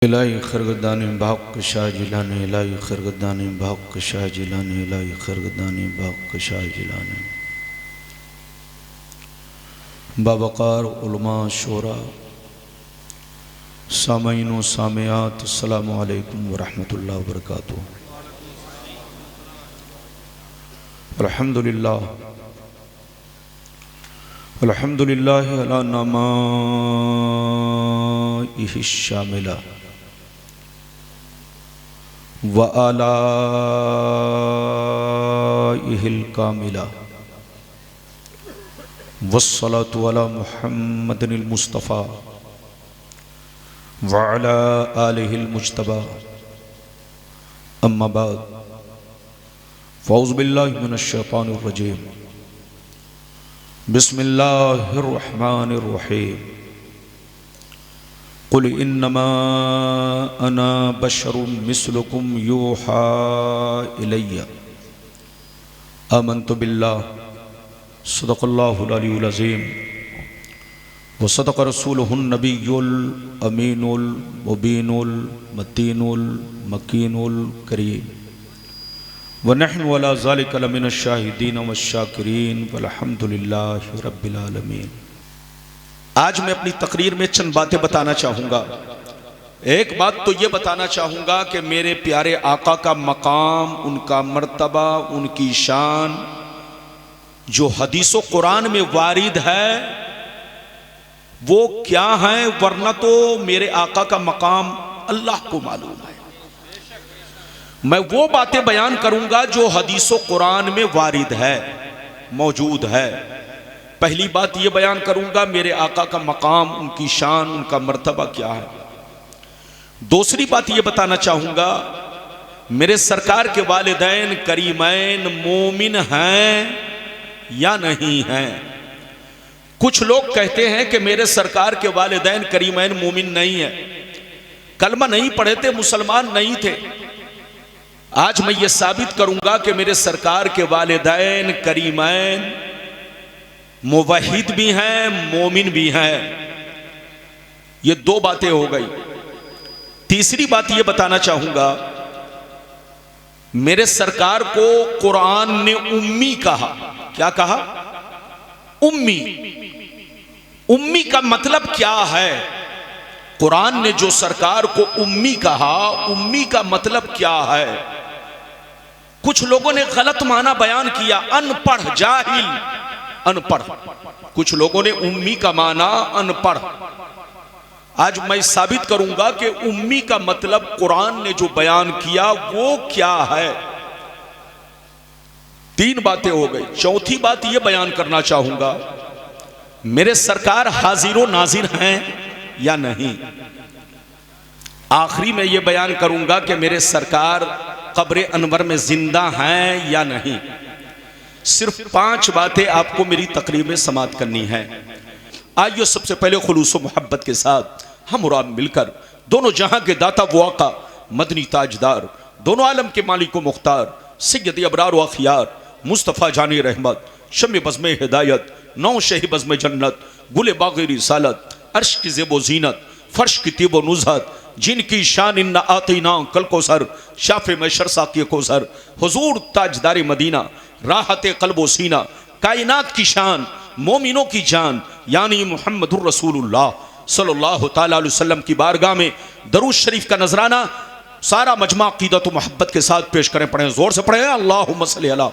इलाही खरगदानी भाग शाह जिलानी इलाही खरगदानी भाग शाह जिलानी इलाही खरगदानी भाग शाह जिलानी बाबकार उलमा शोरा सामईन व सामियात अस्सलामु अलैकुम व रहमतुल्लाहि व बरकातुहू। अल्हम्दुलिल्लाह अल्हम्दुलिल्लाह अला नमाइहि शामिला व आलाइहिल कामिला वस्सलातु अला मुहम्मदिल मुस्तफ़ा व अला आलिहिल मुज्तबा अम्मा बाद फ़ौज़ु बिल्लाहि मिनश शैतानिर रजीम बिस्मिल्लाहिर रहमानिर रहीम कुल इन्नमा अना बशरुम मिस्लुकुम यूहा इलैया आमन्तु बिल्लाह सदक़ल्लाहुल अलीयुल अज़ीम व सदक़ रसूलुहुन नबियुल अमीनुल मुबीनुल मतीनुल मकीनुल करीम व नहनु अला ज़ालिका लमिनश शाहिदीन वश्शाकिरीन वल्हम्दुलिल्लाहि रब्बिल आलमीन। आज मैं अपनी तकरीर में चंद बातें बताना चाहूँगा। एक बात तो ये बताना चाहूँगा कि मेरे प्यारे आका का मकाम, उनका मर्तबा, उनकी शान जो हदीसो कुरान में वारिद है वो क्या है, वरना तो मेरे आका का मकाम अल्लाह को मालूम है। मैं वो बातें बयान करूँगा जो हदीसो कुरान में वारिद है, मौजूद है। पहली बात ये बयान करूंगा मेरे आका का मकाम, उनकी शान, उनका मर्तबा क्या है। दूसरी बात ये बताना चाहूंगा मेरे सरकार के वालिदैन करीमैन मोमिन हैं या नहीं हैं। कुछ लोग कहते हैं कि मेरे सरकार के वालिदैन करीमैन मोमिन नहीं है, कलमा नहीं पढ़े थे, मुसलमान नहीं थे। आज मैं ये साबित करूंगा कि मेरे सरकार के वालिदैन करीमैन मुवहिद भी हैं, मोमिन भी हैं। ये दो बातें हो गई। तीसरी बात ये बताना चाहूंगा मेरे सरकार को कुरान ने उम्मी कहा। क्या कहा? उम्मी। उम्मी का मतलब क्या है? कुरान ने जो सरकार को उम्मी कहा, उम्मी का मतलब क्या है? कुछ लोगों ने गलत माना बयान किया, अनपढ़, जाहिल, अनपढ़। कुछ लोगों ने उम्मी का माना अनपढ़। आज मैं साबित करूंगा कि उम्मी का मतलब कुरान ने जो बयान किया वो क्या है। तीन बातें हो गई। चौथी बात यह बयान करना चाहूंगा मेरे सरकार हाजिर नाजिर हैं या नहीं। आखिरी में यह बयान करूंगा कि मेरे सरकार कब्र अनवर में जिंदा हैं या नहीं। सिर्फ 5 बातें आपको मेरी तकरीर में समाप्त करनी है। आइए सबसे पहले खुलूस मोहब्बत के साथ हम और आप मिलकर दोनों जहां के दाता वो आका, मदनी ताजदार, दोनों आलम के मालिक व मुख्तार, सैयद अबरार व अखियार, मुस्तफ़ा जानी रहमत, शम्मे बज़्मे हिदायत, नौ शही बज़्मे जन्नत, गुले बाग़ी रिसालत, अर्श की ज़ेबो ज़ीनत, फर्श की तीबो नुज़हत, जिनकी शान इन्ना आतीना कल कौसर, शाफ़े मैशर साक़ी कौसर, हुज़ूर ताजदार मदीना, राहत क़ल्बो सीना, कायनात की शान, मोमिनों की जान, यानी मुहम्मदुर रसूलुल्लाह सल्लल्लाहु ताला अलैहि वसल्लम की बारगाह में दरूद शरीफ का नजराना सारा मजमा अक़ीदत व मोहब्बत के साथ पेश करें। पढ़ें, जोर से पढ़ें, अल्लाहुम्मा सल्ली अला।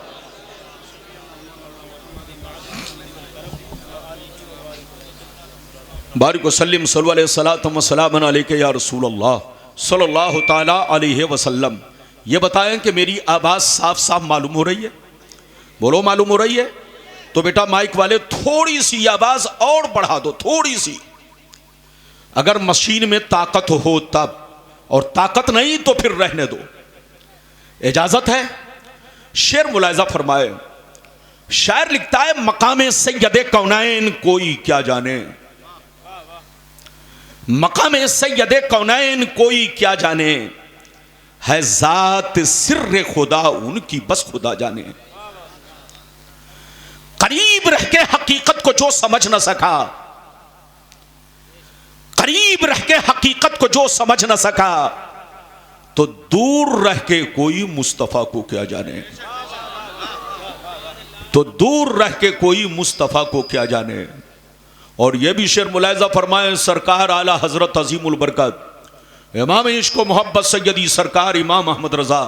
बारिक वसल्लिम सल्लल्लाहु अलैहि वसल्लम सलामन अलैका या रसूलल्लाह सल्लल्लाहु ताला अलैहि वसल्लम। ये बताएं कि मेरी आवाज़ साफ साफ मालूम हो रही है? बोलो, मालूम हो रही है? तो बेटा माइक वाले थोड़ी सी आवाज़ और बढ़ा दो, थोड़ी सी। अगर मशीन में ताकत हो तब, और ताकत नहीं तो फिर रहने दो, इजाज़त है। शेर मुलाहिज़ा फरमाए। शायर लिखता है, मकामे सैयदे कौनैन कोई क्या जाने, मकामे सैयदे कौनैन कोई क्या जाने, है जात सिर्र खुदा उनकी बस खुदा जाने। करीब रह के हकीकत को जो समझ न सका, करीब रह के हकीकत को जो समझ न सका तो दूर रह के कोई मुस्तफा को क्या जाने, तो दूर रह के कोई मुस्तफा को क्या जाने। और यह भी शेर मुलायजा फरमाए सरकार आला हजरत अजीमुल बरकत इमाम इश्क व मोहब्बत सैयदी सरकार इमाम अहमद रजा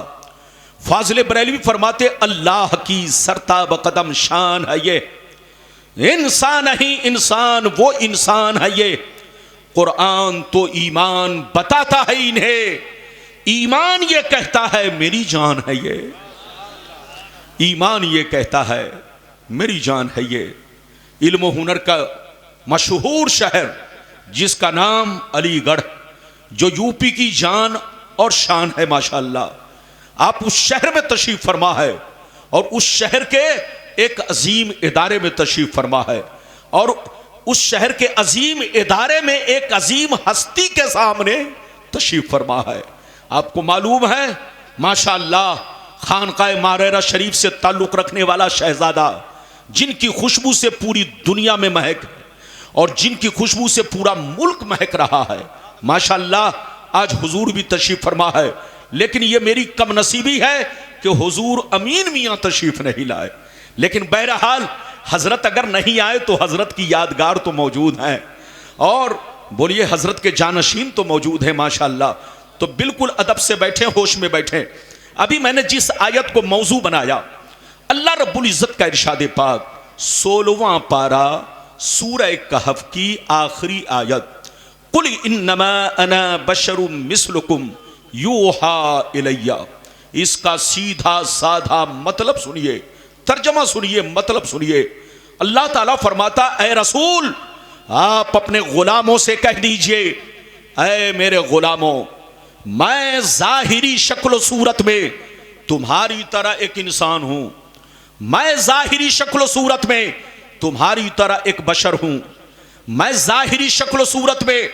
फाजिल बरेलवी फरमाते अल्लाह की सरता बकदम शान है ये, इंसान नहीं इंसान वो इंसान है ये, कुरान तो ईमान बताता है इन्हें, ईमान ये कहता है मेरी जान है ये, ईमान ये कहता है मेरी जान है ये। इल्म हुनर का मशहूर शहर जिसका नाम अलीगढ़, जो यूपी की जान और शान है माशाअल्लाह, आप उस शहर में तशरीफ फरमा है और उस शहर के एक अजीम इदारे में तशरीफ फरमा है और उस शहर के अजीम इदारे में एक अजीम हस्ती के सामने तशरीफ फरमा है। आपको मालूम है माशाअल्लाह खानकाए मारेरा शरीफ से ताल्लुक़ रखने वाला शहजादा, जिनकी खुशबू से पूरी दुनिया में महक है और जिनकी खुशबू से पूरा मुल्क महक रहा है माशाअल्लाह, आज हुजूर भी तशरीफ फरमा है। लेकिन यह मेरी कम नसीबी है कि हुजूर अमीन मियाँ तशरीफ नहीं लाए, लेकिन बहरहाल हजरत अगर नहीं आए तो हजरत की यादगार तो मौजूद है और बोलिए हजरत के जानशीन तो मौजूद है माशाअल्लाह। तो बिल्कुल अदब से बैठे, होश में बैठे। अभी मैंने जिस आयत को मौजू बनाया, अल्लाह रब्बुल इज्जत का इरशाद पाक 16वां पारा सूरह कहफ की आखिरी आयत, कुल इन्नमा अना बशरुम मिस्लुकुम यूहा इलैया। इसका सीधा साधा मतलब सुनिए, तर्जमा सुनिए, मतलब सुनिए। अल्लाह ताला फरमाता ऐ रसूल आप अपने गुलामों से कह दीजिए, ऐ मेरे गुलामों मैं जाहिरी शक्ल सूरत में तुम्हारी तरह एक इंसान हूं, मैं जाहिरी शक्ल सूरत में तुम्हारी तरह एक बशर हूं, मैं जाहिरी शक्ल सूरत में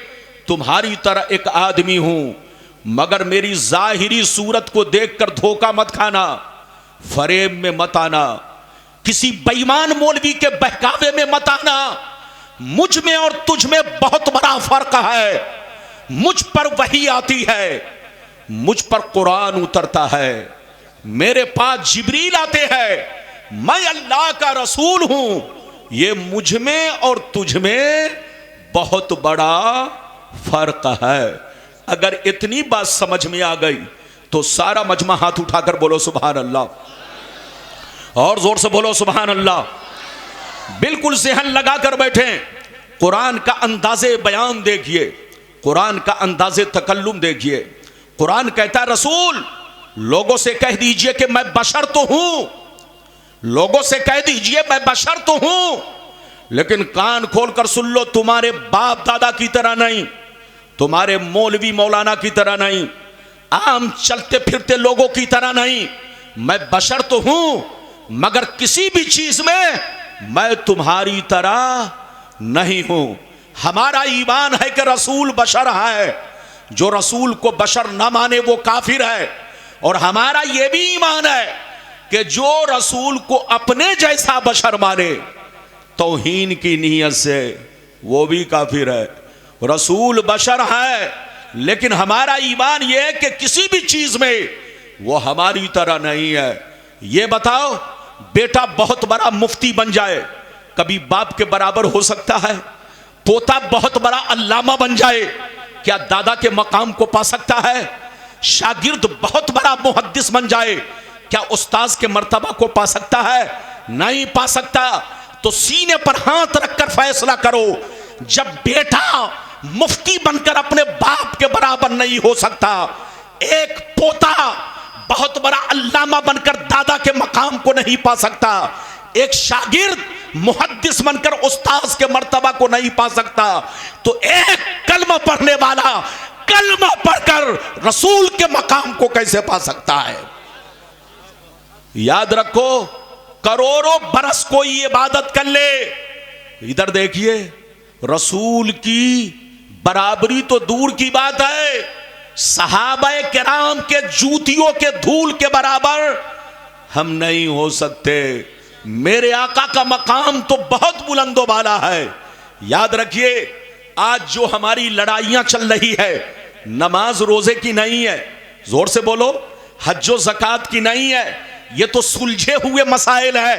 तुम्हारी तरह एक आदमी हूं, मगर मेरी जाहिरी सूरत को देखकर धोखा मत खाना, फरेब में मत आना, किसी बेईमान मौलवी के बहकावे में मत आना। मुझ में और तुझ में बहुत बड़ा फर्क है। मुझ पर वही आती है, मुझ पर कुरान उतरता है, मेरे पास जिब्रील आते हैं, मैं अल्लाह का रसूल हूं। ये मुझ में और तुझ में बहुत बड़ा फर्क है। अगर इतनी बात समझ में आ गई तो सारा मजमा हाथ उठाकर बोलो सुभान अल्लाह, और जोर से बोलो सुभान अल्लाह। बिल्कुल ज़हन लगा कर बैठे, कुरान का अंदाज़े बयान देखिए, कुरान का अंदाज़े तकल्लुम देखिए। कुरान कहता है रसूल लोगों से कह दीजिए कि मैं बशर तो हूं, लोगों से कह दीजिए मैं बशर तो हूं, लेकिन कान खोल कर सुन लो, तुम्हारे बाप दादा की तरह नहीं, तुम्हारे मौलवी मौलाना की तरह नहीं, आम चलते फिरते लोगों की तरह नहीं, मैं बशर तो हूं, मगर किसी भी चीज में मैं तुम्हारी तरह नहीं हूं। हमारा ईमान है कि रसूल बशर है, जो रसूल को बशर ना माने वो काफिर है, और हमारा यह भी ईमान है कि जो रसूल को अपने जैसा बशर माने तौहीन की नीयत से, वो भी काफिर है। रसूल बशर है, लेकिन हमारा ईमान यह है कि किसी भी चीज में वो हमारी तरह नहीं है। ये बताओ बेटा बहुत बड़ा मुफ्ती बन जाए, कभी बाप के बराबर हो सकता है? पोता बहुत बड़ा अल्लामा बन जाए, क्या दादा के मकाम को पा सकता है? शागिर्द बहुत बड़ा मुहद्दिस बन जाए, क्या उस्ताद के मर्तबा को पा सकता है? नहीं पा सकता। तो सीने पर हाथ रखकर फैसला करो, जब बेटा मुफ्ती बनकर अपने बाप के बराबर नहीं हो सकता, एक पोता बहुत बड़ा अल्लामा बनकर दादा के मकाम को नहीं पा सकता, एक शागिर्द मुहद्दिस बनकर उस्ताद के मर्तबा को नहीं पा सकता, तो एक कलमा पढ़ने वाला कलमा पढ़कर रसूल के मकाम को कैसे पा सकता है? याद रखो, करोड़ों बरस कोई इबादत कर ले, इधर देखिए रसूल की बराबरी तो दूर की बात है, सहाबाए किराम के जूतियों के धूल के बराबर हम नहीं हो सकते। मेरे आका का मकाम तो बहुत बुलंदो वाला है। याद रखिए आज जो हमारी लड़ाइयां चल रही है, नमाज रोजे की नहीं है, जोर से बोलो, हज्जो ज़कात की नहीं है, ये तो सुलझे हुए मसाइल है।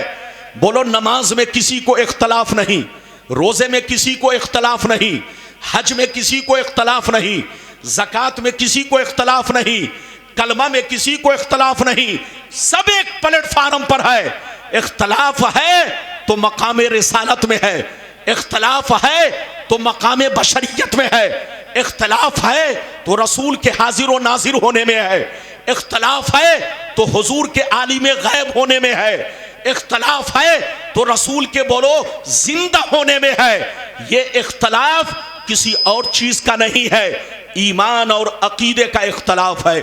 बोलो, नमाज में किसी को इख्तलाफ नहीं, रोजे में किसी को इख्तलाफ नहीं, हज में किसी को इख्तलाफ नहीं, ज़कात में किसी को इख्तलाफ नहीं, कलमा में किसी को इख्तलाफ नहीं, सब एक प्लेटफार्म पर है। इख्तलाफ है तो मकाम रिसालत में है, इख्तलाफ है तो मकाम बशरियत में है, इख्तलाफ है तो रसूल के हाजिर व नाजिर होने में है, इख्तलाफ है तो हुजूर के आलिम गैब होने में है, इख्तलाफ है तो रसूल के बोलो जिंदा होने में है। ये इख्तलाफ किसी और चीज का नहीं है, ईमान और अकीदे का इख्तलाफ है।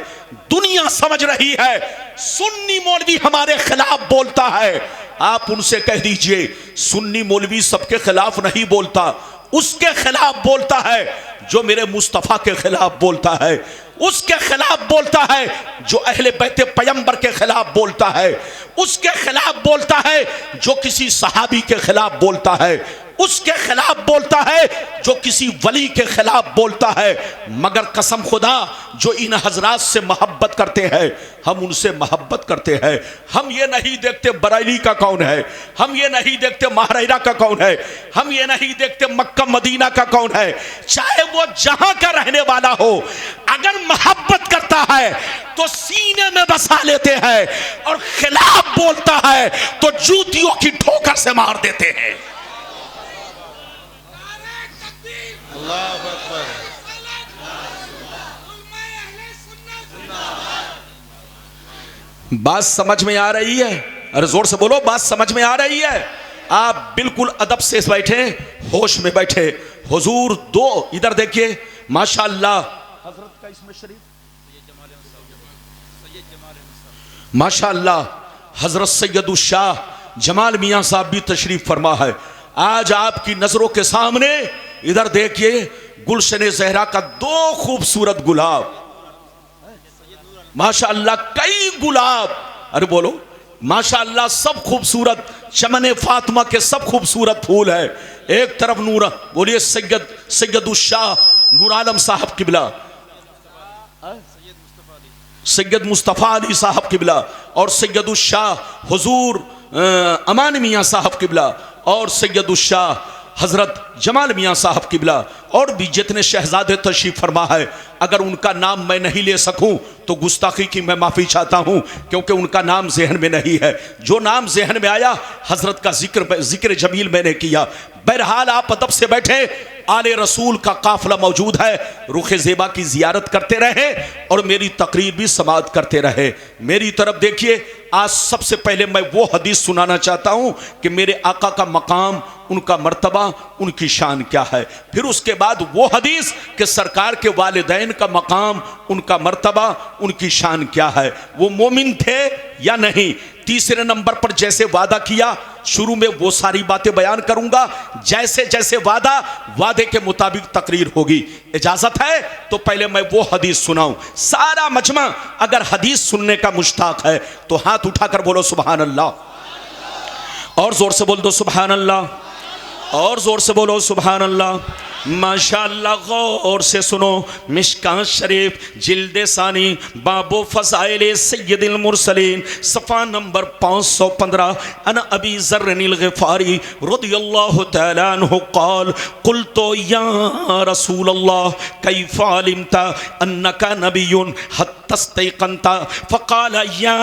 दुनिया समझ रही है सुन्नी मौलवी हमारे खिलाफ बोलता है, आप उनसे कह दीजिए सुन्नी मौलवी सबके खिलाफ नहीं बोलता, उसके खिलाफ बोलता है जो मेरे मुस्तफ़ा के खिलाफ बोलता है, उसके खिलाफ बोलता है जो अहले बैते पैगंबर के खिलाफ बोलता है, उसके खिलाफ बोलता है जो किसी सहाबी के खिलाफ बोलता है, उसके खिलाफ बोलता है जो किसी वली के खिलाफ बोलता है। मगर कसम खुदा जो इन हजरात से मोहब्बत करते हैं, हम उनसे मोहब्बत करते हैं। हम ये नहीं देखते बरेली का कौन है, हम ये नहीं देखते महरैरा का कौन है, हम ये नहीं देखते मक्का मदीना का कौन है, चाहे वो जहां का रहने वाला हो, अगर मोहब्बत करता है तो सीने में बसा लेते हैं, और खिलाफ बोलता है तो जूतियों की ठोकर से मार देते हैं। बात समझ में आ रही है? अरे जोर से बोलो, बात समझ में आ रही है? आप बिल्कुल अदब से बैठे, होश में बैठे। हुजूर दो इधर देखिए, माशाअल्लाह, हजरत का इसमें शरीफ, माशाअल्लाह, हजरत सैयद शाह जमाल मियां साहब भी तशरीफ फरमा है। आज आपकी नजरों के सामने इधर देखिए, गुलशन ज़हरा का दो खूबसूरत गुलाब, माशाअल्लाह, कई गुलाब, अरे बोलो माशाअल्लाह, सब खूबसूरत, चमन फातिमा के सब खूबसूरत फूल है। एक तरफ नूर, बोलिए सैयद शाह नूर आलम साहब किबला, सैयद मुस्तफ़ा अली साहब किबला, और सैयद शाह हुजूर अमान मियाँ साहब किबला, और सैयद शाह हजरत जमाल मियाँ साहब किबला, और भी जितने शहजादे तशरीफ फरमा है। अगर उनका नाम मैं नहीं ले सकूं तो गुस्ताखी की मैं माफ़ी चाहता हूं, क्योंकि उनका नाम जहन में नहीं है। जो नाम जहन में आया हजरत का जिक्र जमील मैंने किया। बहरहाल आप अदब से बैठे, आले रसूल का काफिला मौजूद है, रुखे ज़ेबा की जियारत करते रहे और मेरी तकरीर भी समाअत करते रहे। मेरी तरफ देखिए, आज सबसे पहले मैं वो हदीस सुनाना चाहता हूं कि मेरे आका का मकाम, उनका मर्तबा, उनकी शान क्या है। फिर उसके बाद वो हदीस कि सरकार के वालिदैन का मकाम, उनका मर्तबा, उनकी शान क्या है, वो मोमिन थे या नहीं। तीसरे नंबर पर जैसे वादा किया, शुरू में वो सारी बातें बयान करूंगा, जैसे जैसे वादे के मुताबिक तकरीर होगी। इजाजत है तो पहले मैं वो हदीस सुनाऊं। सारा मजमा अगर हदीस सुनने का मुश्ताक है तो हाथ उठाकर बोलो सुभान अल्लाह, और जोर से बोल दो सुभान अल्लाह, और जोर से बोलो सुभान अल्लाह। माशाअल्लाह, गौर से सुनो, मिशकात शरीफ जिल्द सानी बाबो फज़ाइल सय्यदुल मुरसलीन सफ़ा नंबर 515 अन अबी ज़र्रिल ग़िफ़ारी रज़ियल्लाहु तआला अन्हु क़ाल क़ुल्तु या रसूलल्लाह कैफ़ अलिमता अन्नका नबियुन हत्तस्तयक़नता फ़क़ाल या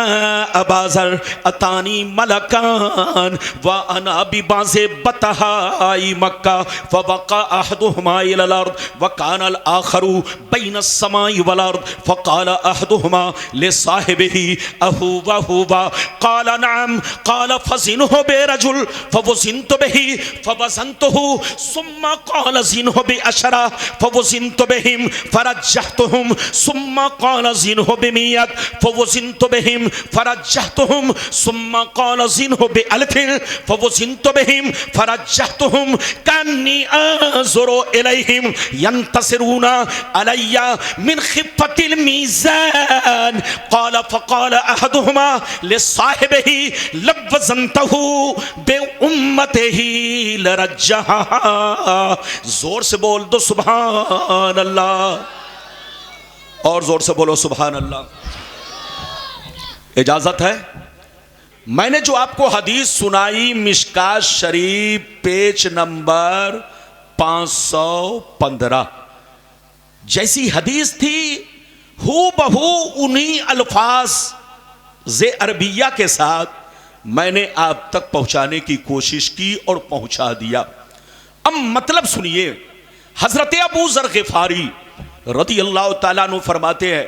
अबा ज़र अतानी मलकान व अना बिबाज़े बतहाई मक्का फ़वक़ा अहदुहुमा इलल अर्द व कानल आखरु बैन अस्समाई वल अर्द फ़क़ाल अहदुहुमा लिसाहिबिही अहुवा हुवा क़ाल नअम क़ाल फ़ज़िनहु बिरजुल फ़वज़िनतु बिही फ़वज़नतुहु सुम्मा क़ाल ज़िनहु बिअशरा फ़वज़िनतु बिहिम फ़रज्जहतुहुम सुम्मा क़ाल ज़िनहु बिमियत फ़वज़िनतु बिहिम फ़रज्जहतुहुम सुम्मा क़ाल ज़िनहु बिअल्फ़िन फ़वज़िनतु बिहिम फ़रज्जहतुहुम कन्नी अज़ुरु इलैहिम यंतसिरूना अलैया मिन खिफ़तिल मीज़ान क़ाल फ़क़ाल अहदुहुमा लिसाहिबिही लवज़नतहु बिउम्मतिही लरज्जहा। जोर से बोल दो सुभान अल्लाह, और जोर से बोलो सुभान अल्लाह। इजाजत है? मैंने जो आपको हदीस सुनाई मिशकात शरीफ पेज नंबर 515 जैसी हदीस थी, हू बहू उन्हीं अल्फाज जे अरबिया के साथ मैंने आप तक पहुंचाने की कोशिश की और पहुंचा दिया। अब मतलब सुनिए, हजरत अबू ज़र ग़िफ़ारी रज़ी अल्लाह ताला अन्हु फरमाते हैं,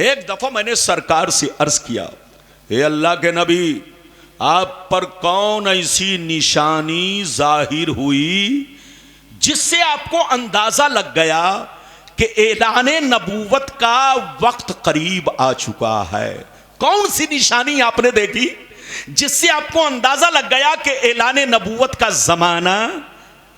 एक दफा मैंने सरकार से अर्ज किया, हे अल्लाह के नबी, आप पर कौन ऐसी निशानी जाहिर हुई जिससे आपको अंदाजा लग गया कि ऐलाने नबूवत का वक्त करीब आ चुका है? कौन सी निशानी आपने देखी जिससे आपको अंदाजा लग गया कि ऐलाने नबूवत का जमाना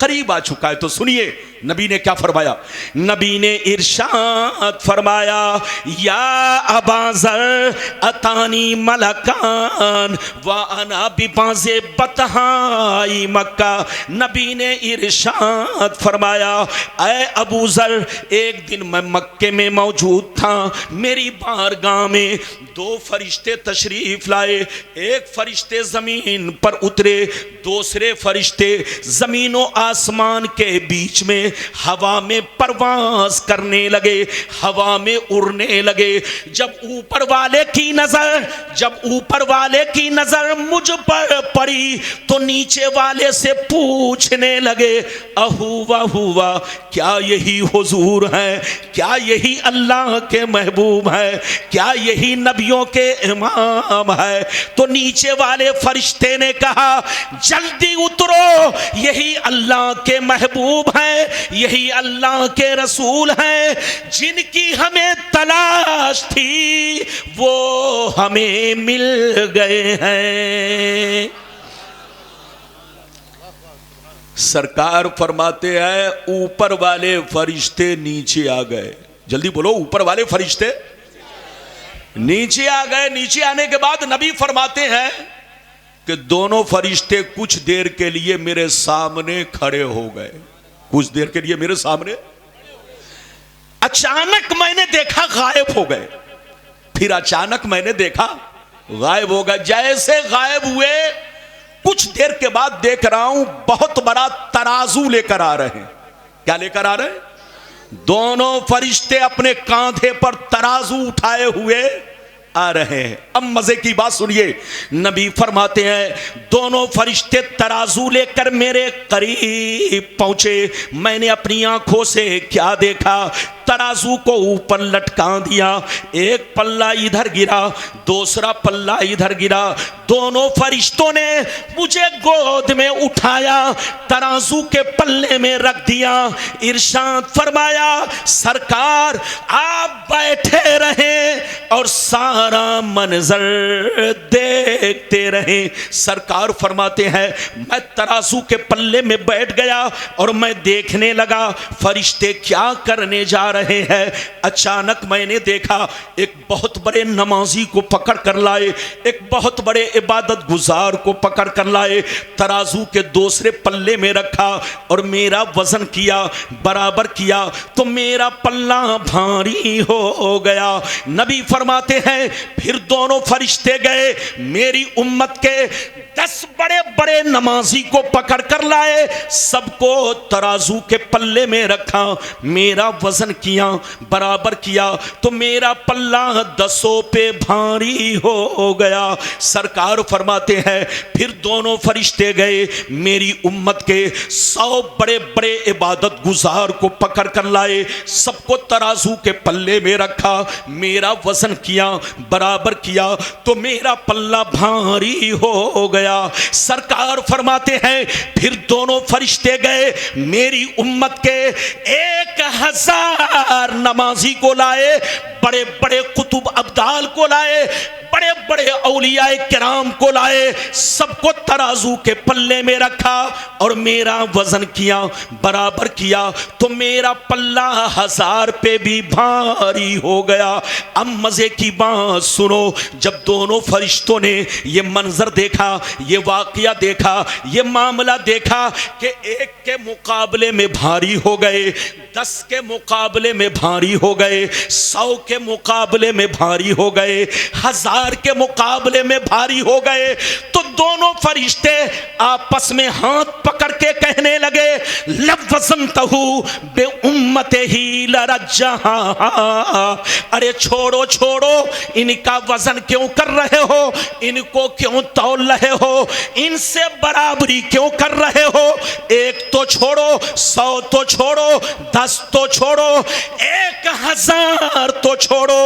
करीब आ चुका है? तो सुनिए नबी ने क्या फरमाया। नबी ने इरशाद फरमाया, या अबा ज़र अतानी मलकान व अना बिबाज़े बतहाई मक्का। नबी ने इरशाद फरमाया, ऐ अबू ज़र, एक दिन मैं मक्के में मौजूद था, मेरी बारगाह में दो फरिश्ते तशरीफ लाए। एक फरिश्ते ज़मीन पर उतरे, दूसरे फरिश्ते ज़मीन व आसमान के बीच में हवा में परवास करने लगे, हवा में उड़ने लगे। जब ऊपर वाले की नजर मुझ पर पड़ी तो नीचे वाले से पूछने लगे, अहुवा हुआ, क्या यही हुजूर है? क्या यही अल्लाह के महबूब है? क्या यही नबियों के इमाम है? तो नीचे वाले फरिश्ते ने कहा, जल्दी उतरो, यही अल्लाह के महबूब हैं, यही अल्लाह के रसूल हैं, जिनकी हमें तलाश थी वो हमें मिल गए हैं। सरकार फरमाते हैं, ऊपर वाले फरिश्ते नीचे आ गए। जल्दी बोलो, ऊपर वाले फरिश्ते नीचे आ गए। नीचे आने के बाद नबी फरमाते हैं कि दोनों फरिश्ते कुछ देर के लिए मेरे सामने खड़े हो गए। कुछ देर के लिए मेरे सामने, अचानक मैंने देखा गायब हो गए, फिर अचानक मैंने देखा गायब हो गए। जैसे गायब हुए कुछ देर के बाद देख रहा हूं बहुत बड़ा तराजू लेकर आ रहे हैं। क्या लेकर आ रहे हैं? दोनों फरिश्ते अपने कांधे पर तराजू उठाए हुए आ रहे हैं। अब मजे की बात सुनिए, नबी फरमाते हैं, दोनों फरिश्ते तराजू लेकर मेरे करीब पहुंचे। मैंने अपनी आंखों से क्या देखा, तराजू को ऊपर लटका दिया, एक पल्ला इधर गिरा, दूसरा पल्ला इधर गिरा। दोनों फरिश्तों ने मुझे गोद में उठाया, तराजू के पल्ले में रख दिया। इरशाद फरमाया, सरकार आप बैठे रहें और सारा मंजर देखते रहें। सरकार फरमाते हैं, मैं तराजू के पल्ले में बैठ गया और मैं देखने लगा फरिश्ते क्या करने जा रहे हैं। अचानक मैंने देखा एक बहुत बड़े नमाजी को पकड़ कर लाए, एक बहुत बड़े इबादत गुजार को पकड़ कर लाए, तराजू के दूसरे पल्ले में रखा और मेरा वजन किया, बराबर किया तो मेरा पल्ला भारी हो गया। नबी फरमाते हैं, फिर दोनों फरिश्ते गए, मेरी उम्मत के 10 बड़े बड़े नमाजी को पकड़ कर लाए, सबको तराजू के पल्ले में रखा, मेरा वजन किया, बराबर किया तो मेरा पल्ला 10 पे भारी हो गया। सरकार फरमाते हैं, फिर दोनों फरिश्ते गए, मेरी उम्मत के 100 बड़े बड़े इबादत गुजार को पकड़ कर लाए, सबको तराजू के पल्ले में रखा, मेरा वजन किया, बराबर किया तो मेरा पल्ला भारी हो गया। सरकार फरमाते हैं, फिर दोनों फरिश्ते गए, मेरी उम्मत के 1000 नमाजी को लाए, बड़े बड़े कुतुब अब्दाल को लाए, बड़े बड़े औलियाए किराम को लाए, सबको तराजू के पल्ले में रखा और मेरा वजन किया, बराबर किया, तो मेरा पल्ला 1000 पे भी भारी हो गया। अब मजे की बात सुनो, जब दोनों फरिश्तों ने ये मंजर देखा, ये वाकया देखा, ये मामला देखा कि एक के मुकाबले में भारी हो गए, 10 के मुकाबले में भारी हो गए, 100 के मुकाबले में भारी हो गए, 1000 के मुकाबले में भारी हो गए, तो दोनों फरिश्ते आपस में हाथ पकड़ के कहने लगे, लवज़न तहु बे उम्मते ही लरज्जहा, अरे छोड़ो छोड़ो, इनका वजन क्यों कर रहे हो, इनको क्यों तौल रहे हो, इनसे बराबरी क्यों कर रहे हो, एक तो छोड़ो, 100 तो छोड़ो, 10 तो छोड़ो, 1000 तो छोड़ो,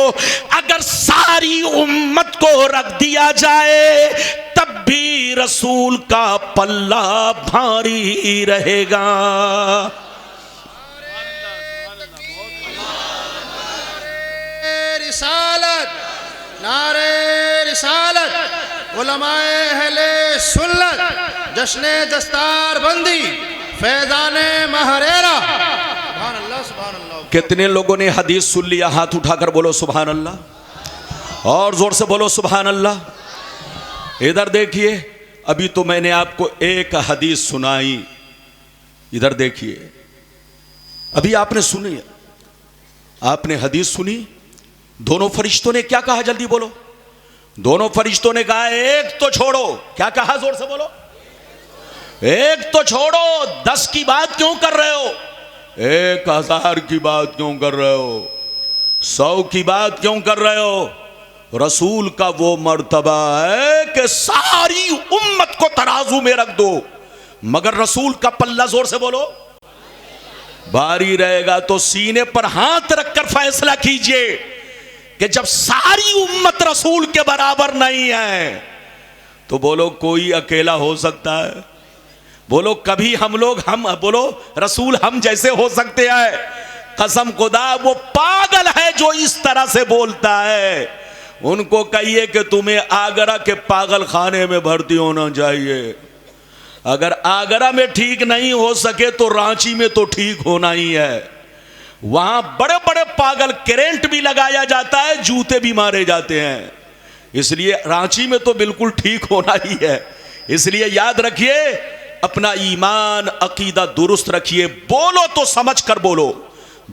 अगर सारी उम्मत को रख दिया जाए तब भी रसूल का पल्ला भारी रहेगा। नारे रिसालत, उलमाए अहले सुन्नत, जश्ने दस्तार बंदी, फैज़ाने महरेरा। सुभान अल्लाह, सुभान अल्लाह। कितने लोगों ने हदीस सुन लिया? हाथ उठाकर बोलो सुभान अल्लाह, और जोर से बोलो सुभान अल्लाह। इधर देखिए, अभी तो मैंने आपको एक हदीस सुनाई, इधर देखिए, अभी आपने सुनी, आपने हदीस सुनी, दोनों फरिश्तों ने क्या कहा, जल्दी बोलो। दोनों फरिश्तों ने कहा एक तो छोड़ो, क्या कहा, जोर से बोलो, एक तो छोड़ो, 10 की बात क्यों कर रहे हो, 1000 की बात क्यों कर रहे हो, 100 की बात क्यों कर रहे हो। रसूल का वो मर्तबा है कि सारी उम्मत को तराजू में रख दो, मगर रसूल का पल्ला, जोर से बोलो, भारी रहेगा। तो सीने पर हाथ रखकर फैसला कीजिए कि जब सारी उम्मत रसूल के बराबर नहीं है तो बोलो कोई अकेला हो सकता है, बोलो कभी हम लोग, हम बोलो रसूल हम जैसे हो सकते हैं। कसम खुदा वो पागल है जो इस तरह से बोलता है, उनको कहिए कि तुम्हें आगरा के पागल खाने में भर्ती होना चाहिए। अगर आगरा में ठीक नहीं हो सके तो रांची में तो ठीक होना ही है। वहां बड़े बड़े पागल, करेंट भी लगाया जाता है, जूते भी मारे जाते हैं, इसलिए रांची में तो बिल्कुल ठीक होना ही है। इसलिए याद रखिए, अपना ईमान अकीदा दुरुस्त रखिए, बोलो तो समझ कर बोलो,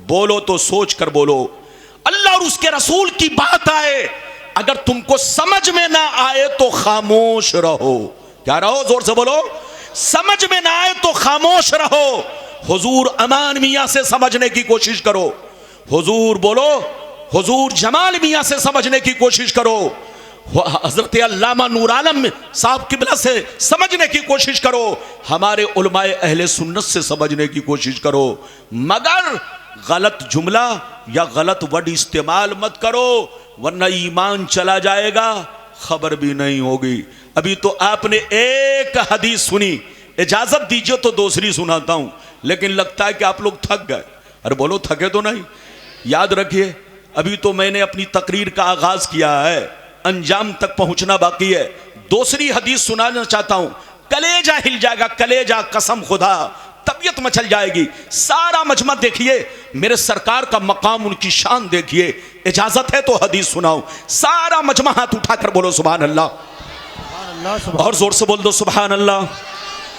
बोलो तो सोच कर बोलो। अल्लाह और उसके रसूल की बात आए, अगर तुमको समझ में ना आए तो खामोश रहो। क्या रहो, जोर से बोलो, समझ में ना आए तो खामोश रहो। हुजूर अमान मियां से समझने की कोशिश करो, हुजूर बोलो, हुजूर जमाल मियां से समझने की कोशिश करो, हजरत अल्लामा नूर आलम साहब किबला से समझने की कोशिश करो, हमारे उलमाए अहले सुन्नत से समझने की कोशिश करो, मगर गलत जुमला या गलत वर्ड इस्तेमाल मत करो, वरना ईमान चला जाएगा, खबर भी नहीं होगी। अभी तो आपने एक हदीस सुनी, इजाजत दीजिए तो दूसरी सुनाता हूं, लेकिन लगता है कि आप लोग थक गए। अरे बोलो थके तो नहीं। याद रखिए, अभी तो मैंने अपनी तकरीर का आगाज किया है, अंजाम तक पहुंचना बाकी है। दूसरी हदीस सुनाना चाहता हूं, कलेजा हिल जाएगा, कलेजा, कसम खुदा, तबीयत मचल जाएगी। सारा मजमा देखिए, मेरे सरकार का मकाम, उनकी शान देखिए। इजाजत है तो हदीस सुनाओ। सारा मजमा हाथ उठाकर बोलो सुभान अल्लाह, और जोर से बोल दो सुभान अल्लाह,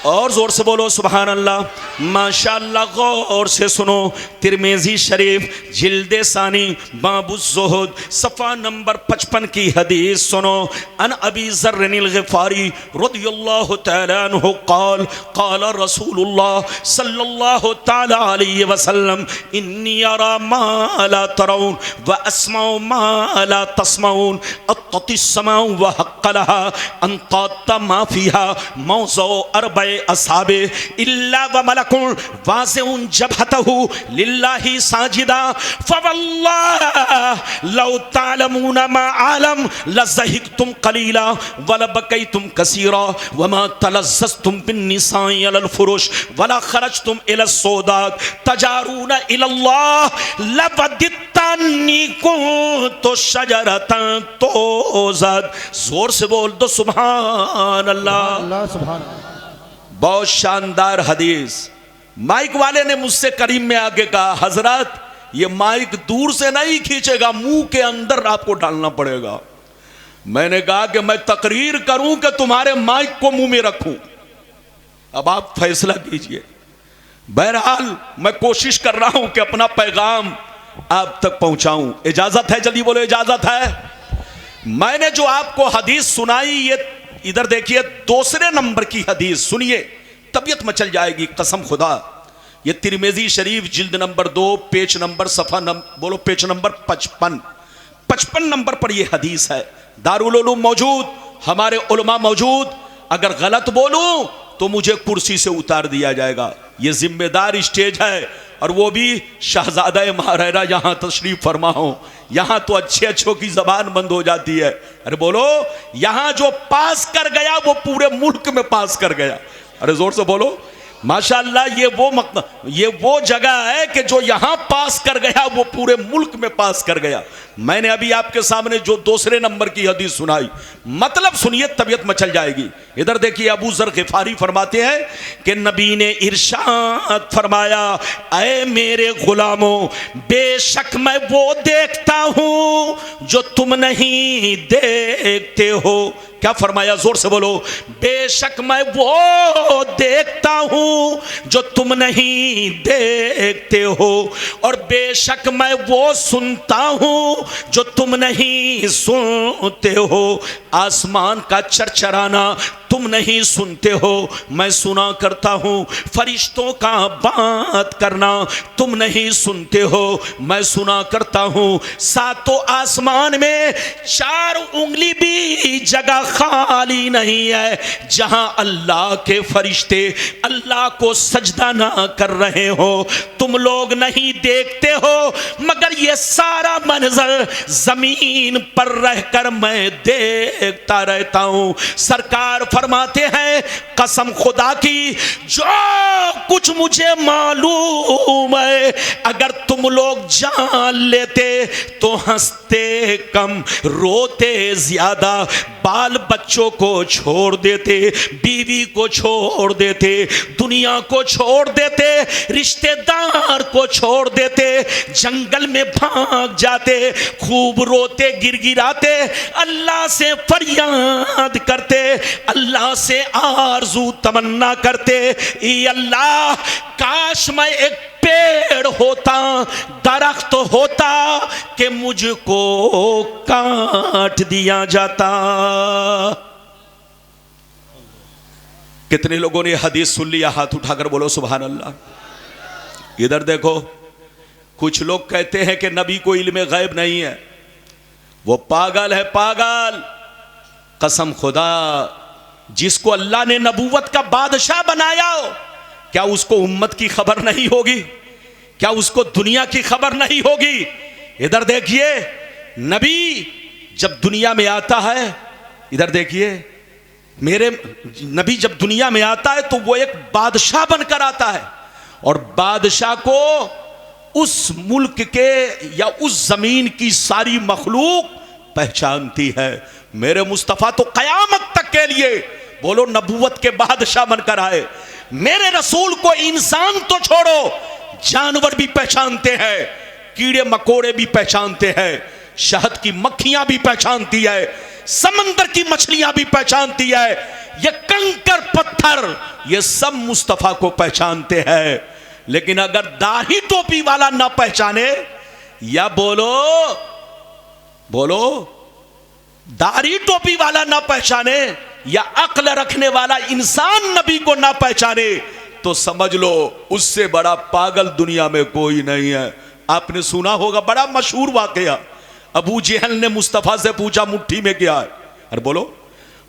और जोर से बोलो सुभान अल्लाह। माशाअल्लाह, गौर से सुनो, तिरमिज़ी शरीफ जिल्दे सानी बाबु ज़ुहद सफ़ा नंबर 55 की हदीस सुनो। अन अबी ज़र्रिल ग़िफ़ारी रज़ियल्लाहु तआला अन्हु क़ाल क़ाल रसूलुल्लाह सल्लल्लाहु तआला अलैहि वसल्लम इन्नी अरा मा ला तरौन व अस्माउ मा ला तस्माउन अत्तिस समाउ व हक़्क़ लहा अन ताता मा फ़ीहा मौज़उ अर्बअ अस्हाबे इल्ला व मलकुन वासिउन जबहतहु लिल्लाहि साजिदा फवल्लाह लौ तालमून मा आलम लज़हिकतुम कलीला व लबकैतुम कसीरा व मा तलज़्ज़ज़तुम बिन्निसाइ अलल फुरुश वला खरजतुम इला सौदात तजारून इलल्लाह लवदित्तनी कुन्तु शजरतन तोज़द। जोर से बोल दो सुभान अल्लाह। अल्लाह सुभान अल्लाह। बहुत शानदार हदीस। माइक वाले ने मुझसे करीब में आके कहा, हजरत ये माइक दूर से नहीं खींचेगा, मुंह के अंदर आपको डालना पड़ेगा। मैंने कहा कि मैं तकरीर करूं कि तुम्हारे माइक को मुंह में रखूं, अब आप फैसला कीजिए। बहरहाल मैं कोशिश कर रहा हूं कि अपना पैगाम आप तक पहुंचाऊं। इजाजत है? जल्दी बोलो, इजाजत है? मैंने जो आपको हदीस सुनाई, ये इधर देखिए, दूसरे नंबर की हदीस सुनिए, तबीयत मचल जाएगी कसम खुदा। ये तिरमिज़ी शरीफ जिल्द नंबर 2 पेज नंबर सफ़ा बोलो पेज नंबर 55 नंबर पर ये हदीस है। दारुल उलूम मौजूद, हमारे उलमा मौजूद। अगर गलत बोलूं तो मुझे कुर्सी से उतार दिया जाएगा। ये जिम्मेदार स्टेज है, और वो भी शहजादा महाराजा यहाँ तशरीफ फरमा हो। यहाँ तो अच्छे अच्छों की जबान बंद हो जाती है। अरे बोलो, यहाँ जो पास कर गया वो पूरे मुल्क में पास कर गया। अरे जोर से बोलो माशाअल्लाह। ये वो जगह है कि जो यहाँ पास कर गया वो पूरे मुल्क में पास कर गया। मैंने अभी आपके सामने जो दूसरे नंबर की हदीस सुनाई, मतलब सुनिए, तबीयत मचल जाएगी। इधर देखिए, अबू ज़र ग़िफ़ारी फरमाते हैं कि नबी ने इरशाद फरमाया, ऐ मेरे गुलामों, बेशक मैं वो देखता हूं जो तुम नहीं देखते हो। क्या फरमाया? जोर से बोलो। बेशक मैं वो देखता हूं जो तुम नहीं देखते हो, और बेशक मैं वो सुनता हूं जो तुम नहीं सुनते हो। आसमान का चरचराना तुम नहीं सुनते हो, मैं सुना करता हूं। फरिश्तों का बात करना तुम नहीं सुनते हो, मैं सुना करता हूं। सातों आसमान में 4 उंगली भी जगह खाली नहीं है जहां अल्लाह के फरिश्ते अल्लाह को सजदा ना कर रहे हो। तुम लोग नहीं देखते हो, मगर ये सारा मंजर जमीन पर रहकर मैं देखता रहता हूं। सरकार फरमाते हैं, कसम खुदा की, जो कुछ मुझे मालूम है अगर तुम लोग जान लेते तो हंसते कम, रोते ज्यादा, बाल बच्चों को छोड़ देते, बीवी को छोड़ देते, दुनिया को छोड़ देते, रिश्तेदार को छोड़ देते, जंगल में भाग जाते, खूब रोते गिरगिराते, अल्लाह से फरियाद करते, अल्लाह से आरज़ू तमन्ना करते, ई अल्लाह काश मैं एक पेड़ होता, दरख्त होता कि मुझको काट दिया जाता। कितने लोगों ने हदीस सुन लिया? हाथ उठाकर बोलो सुभान अल्लाह। इधर देखो, कुछ लोग कहते हैं कि नबी को इल्म गैब नहीं है, वो पागल है, पागल। कसम खुदा, जिसको अल्लाह ने नबूवत का बादशाह बनाया हो, क्या उसको उम्मत की खबर नहीं होगी? क्या उसको दुनिया की खबर नहीं होगी? इधर देखिए, नबी जब दुनिया में आता है, इधर देखिए, मेरे नबी जब दुनिया में आता है तो वो एक बादशाह बनकर आता है, और बादशाह को उस मुल्क के या उस जमीन की सारी मखलूक पहचानती है। मेरे मुस्तफ़ा तो कयामत तक के लिए, बोलो, नबूवत के बादशाह बनकर आए। मेरे रसूल को इंसान तो छोड़ो, जानवर भी पहचानते हैं, कीड़े मकोड़े भी पहचानते हैं, शहद की मक्खियां भी पहचानती है, समंदर की मछलियां भी पहचानती है, ये कंकर पत्थर, ये सब मुस्तफ़ा को पहचानते हैं। लेकिन अगर दाढ़ी टोपी वाला ना पहचाने, या बोलो दाढ़ी टोपी वाला ना पहचाने, या अक्ल रखने वाला इंसान नबी को ना पहचाने, तो समझ लो उससे बड़ा पागल दुनिया में कोई नहीं है। आपने सुना होगा बड़ा मशहूर वाकया, अबू जहल ने मुस्तफ़ा से पूछा मुट्ठी में क्या है? अरे बोलो,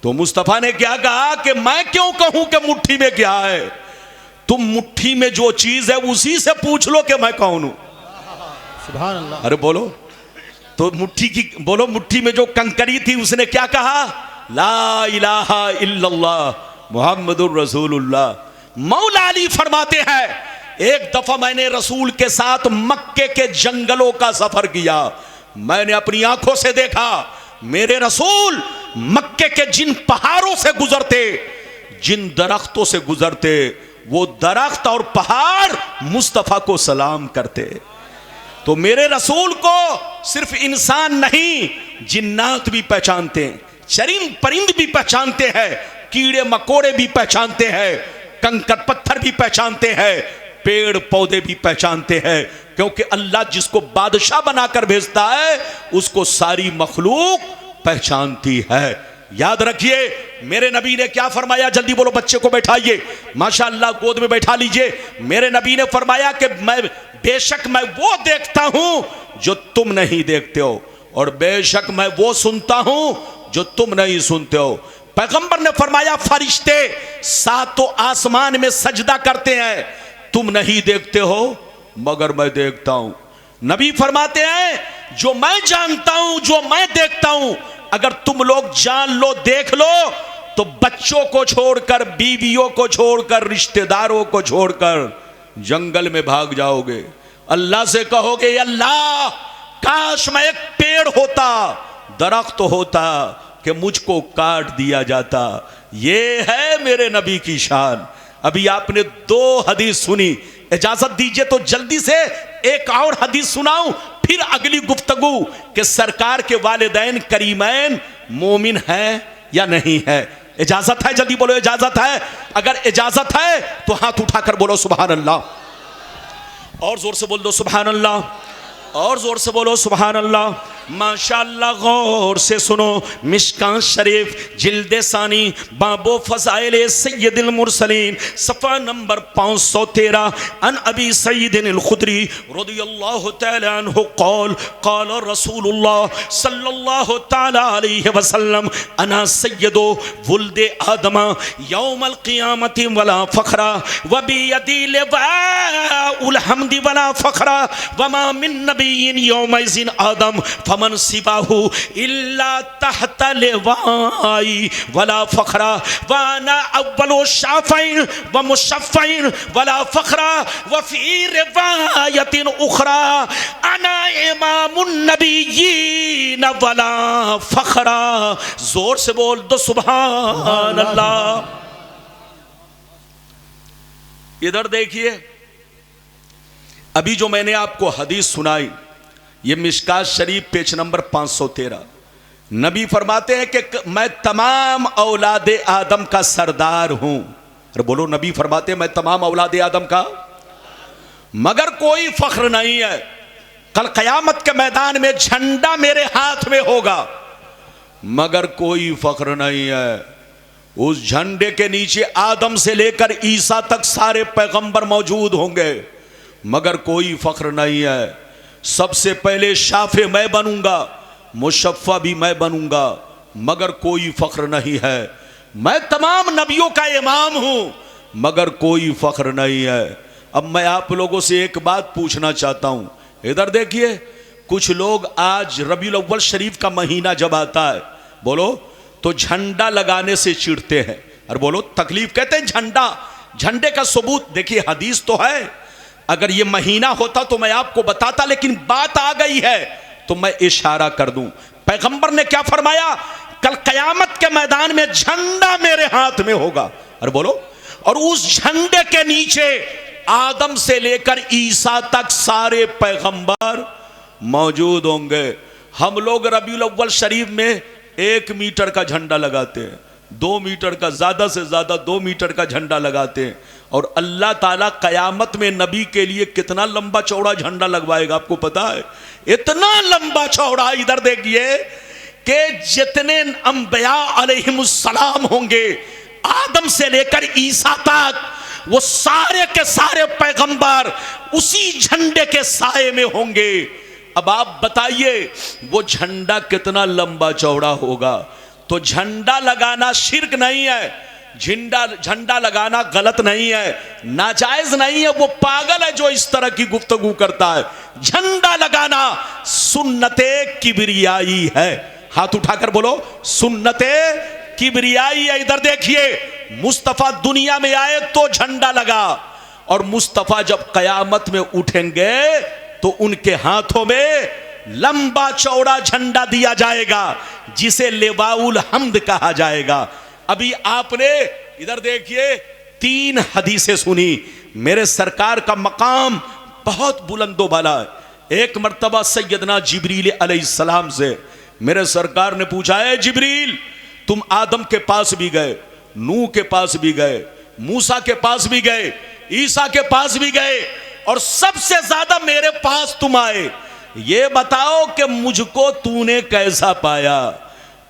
तो मुस्तफा ने क्या कहा कि मैं क्यों कहूं कि मुट्ठी में क्या है, तुम मुट्ठी में जो चीज है उसी से पूछ लो कि मैं कौन हूं। सुभान अल्लाह। अरे बोलो, तो मुट्ठी की बोलो, मुट्ठी में जो कंकरी थी उसने क्या कहा, ला इलाहा इल्लल्लाह मुहम्मदुर रसूलुल्लाह। मौला अली फरमाते हैं, एक दफा मैंने रसूल के साथ मक्के के जंगलों का सफर किया, मैंने अपनी आंखों से देखा मेरे रसूल मक्के के जिन पहाड़ों से गुजरते, जिन दरख्तों से गुजरते, वो दरख्त और पहाड़ मुस्तफा को सलाम करते। तो मेरे रसूल को सिर्फ इंसान नहीं, जिन्नात भी पहचानते हैं, चरिंद परिंद भी पहचानते हैं, कीड़े मकोड़े भी पहचानते हैं, कंकर पत्थर भी पहचानते हैं, पेड़ पौधे भी पहचानते हैं, क्योंकि अल्लाह जिसको बादशाह बनाकर भेजता है उसको सारी मखलूक पहचानती है। याद रखिए मेरे नबी ने क्या फरमाया, जल्दी बोलो, बच्चे को बैठाइए, माशाअल्लाह गोद में बैठा लीजिए। मेरे नबी ने फरमाया कि मैं बेशक मैं वो देखता हूं जो तुम नहीं देखते हो, और बेशक मैं वो सुनता हूं जो तुम नहीं सुनते हो। पैगंबर ने फरमाया फरिश्ते सातों आसमान में सजदा करते हैं, तुम नहीं देखते हो मगर मैं देखता हूं। नबी फरमाते हैं जो मैं जानता हूं, जो मैं देखता हूं, अगर तुम लोग जान लो, देख लो, तो बच्चों को छोड़कर, बीवियों को छोड़कर, रिश्तेदारों को छोड़कर जंगल में भाग जाओगे। अल्लाह से कहोगे अल्लाह काश मैं एक पेड़ होता, दरख्त होता कि मुझको काट दिया जाता। ये है मेरे नबी की शान। अभी आपने 2 हदीस सुनी, इजाजत दीजिए तो जल्दी से एक और हदीस सुनाऊं, फिर अगली गुफ्तगू कि सरकार के वालिदैन करीमैन मोमिन है या नहीं है। इजाजत है? जल्दी बोलो इजाजत है। अगर इजाजत है तो हाथ उठाकर बोलो सुभान अल्लाह, और जोर से बोल दो सुभान अल्लाह, और जोर से बोलो सुभान अल्लाह। माशाअल्लाह गौर से सुनो, मिशकात शरीफ जिल्दे सानी बाबो फज़ाइल सय्यदुल मुरसलीन सफ़ा नंबर 513 अन अबी सय्यदिन खुदरी रज़ियल्लाहु तआला अन्हु क़ाल क़ाल रसूलुल्लाह सल्लल्लाहु तआला अलैहि वसल्लम अना सय्यदु वुल्दे आदम यौमल क़ियामति वला फ़ख्रा व बियदी लिवाउल हम्दि वला फ़ख्रा वमा मिन नबिय्यिन यौमइज़िन आदम मन सिबाहु इल्ला तहता लिवाई वला फखरा वाना अव्वलु शाफइन व मुशफ़इन वला फखरा व फी रिवायतिन उखरा अना इमामुन नबिय्यीन वला फखरा। जोर से बोल दो सुभान अल्लाह। इधर देखिए, अभी जो मैंने आपको हदीस सुनाई, ये मिशकात शरीफ पेज नंबर 513। नबी फरमाते हैं कि मैं तमाम औलादे आदम का सरदार हूं। अरे बोलो, नबी फरमाते हैं मैं तमाम औलादे आदम का, मगर कोई फख्र नहीं है। कल क़यामत के मैदान में झंडा मेरे हाथ में होगा, मगर कोई फख्र नहीं है। उस झंडे के नीचे आदम से लेकर ईसा तक सारे पैगंबर मौजूद होंगे, मगर कोई फख्र नहीं है। सबसे पहले शाफे मैं बनूंगा, मुशफ़्फ़ा भी मैं बनूंगा, मगर कोई फख्र नहीं है। मैं तमाम नबियों का इमाम हूं, मगर कोई फख्र नहीं है। अब मैं आप लोगों से एक बात पूछना चाहता हूं, इधर देखिए, कुछ लोग आज रबीउल अव्वल शरीफ का महीना जब आता है, बोलो, तो झंडा लगाने से चिढ़ते हैं। और बोलो तकलीफ, कहते हैं झंडा, झंडे का सबूत देखिए, हदीस तो है। अगर ये महीना होता तो मैं आपको बताता, लेकिन बात आ गई है तो मैं इशारा कर दूं। पैगंबर ने क्या फरमाया, कल क़यामत के मैदान में झंडा मेरे हाथ में होगा। अरे बोलो, और उस झंडे के नीचे आदम से लेकर ईसा तक सारे पैगंबर मौजूद होंगे। हम लोग रबीउल अव्वल शरीफ में 1 मीटर का झंडा लगाते हैं, 2 मीटर का, ज्यादा से ज्यादा 2 मीटर का झंडा लगाते हैं, और अल्लाह ताला कयामत में नबी के लिए कितना लंबा चौड़ा झंडा लगवाएगा आपको पता है? इतना लंबा चौड़ा, इधर देखिए, कि जितने अंबिया अलैहिमुस्सलाम होंगे, आदम से लेकर ईसा तक, वो सारे के सारे पैगंबर उसी झंडे के साए में होंगे। अब आप बताइए वो झंडा कितना लंबा चौड़ा होगा। तो झंडा लगाना शिर्क नहीं है, झंडा लगाना गलत नहीं है, नाजायज नहीं है। वो पागल है जो इस तरह की गुफ्तगू करता है। झंडा लगाना सुन्नते किबरियाई है। हाथ उठाकर बोलो सुन्नते किबरियाई है। इधर देखिए, मुस्तफा दुनिया में आए तो झंडा लगा, और मुस्तफा जब कयामत में उठेंगे तो उनके हाथों में लंबा चौड़ा झंडा दिया जाएगा जिसे लिवाउल हम्द कहा जाएगा। अभी आपने इधर देखिए 3 हदीसें सुनी। मेरे सरकार का मकाम बहुत बुलंदो बाला है। एक मर्तबा सैयदना जिब्रील अलैहिस्सलाम से मेरे सरकार ने पूछा है, जिब्रील तुम आदम के पास भी गए, नूह के पास भी गए, मूसा के पास भी गए, ईसा के पास भी गए, और सबसे ज्यादा मेरे पास तुम आए, ये बताओ कि मुझको तूने कैसा पाया?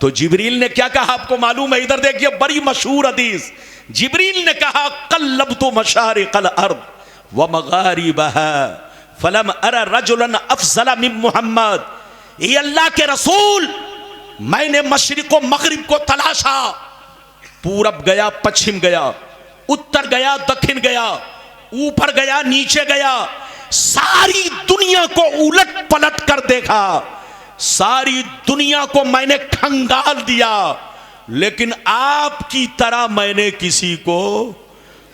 तो जिब्रील ने क्या कहा आपको मालूम है? इधर देखिए, बड़ी मशहूर हदीस। जिब्रील ने कहा, कल्लबतु मशारिकल अर्द व मगारिबहा फलम अरा रजुलन अफजल मिन मुहम्मद। ये अल्लाह के रसूल, मैंने मशरिक व मगरिब को तलाशा, पूरब गया, पश्चिम गया, उत्तर गया, दक्षिण गया, ऊपर गया, नीचे गया, सारी दुनिया को उलट पलट कर देखा, सारी दुनिया को मैंने खंगाल दिया, लेकिन आपकी तरह मैंने किसी को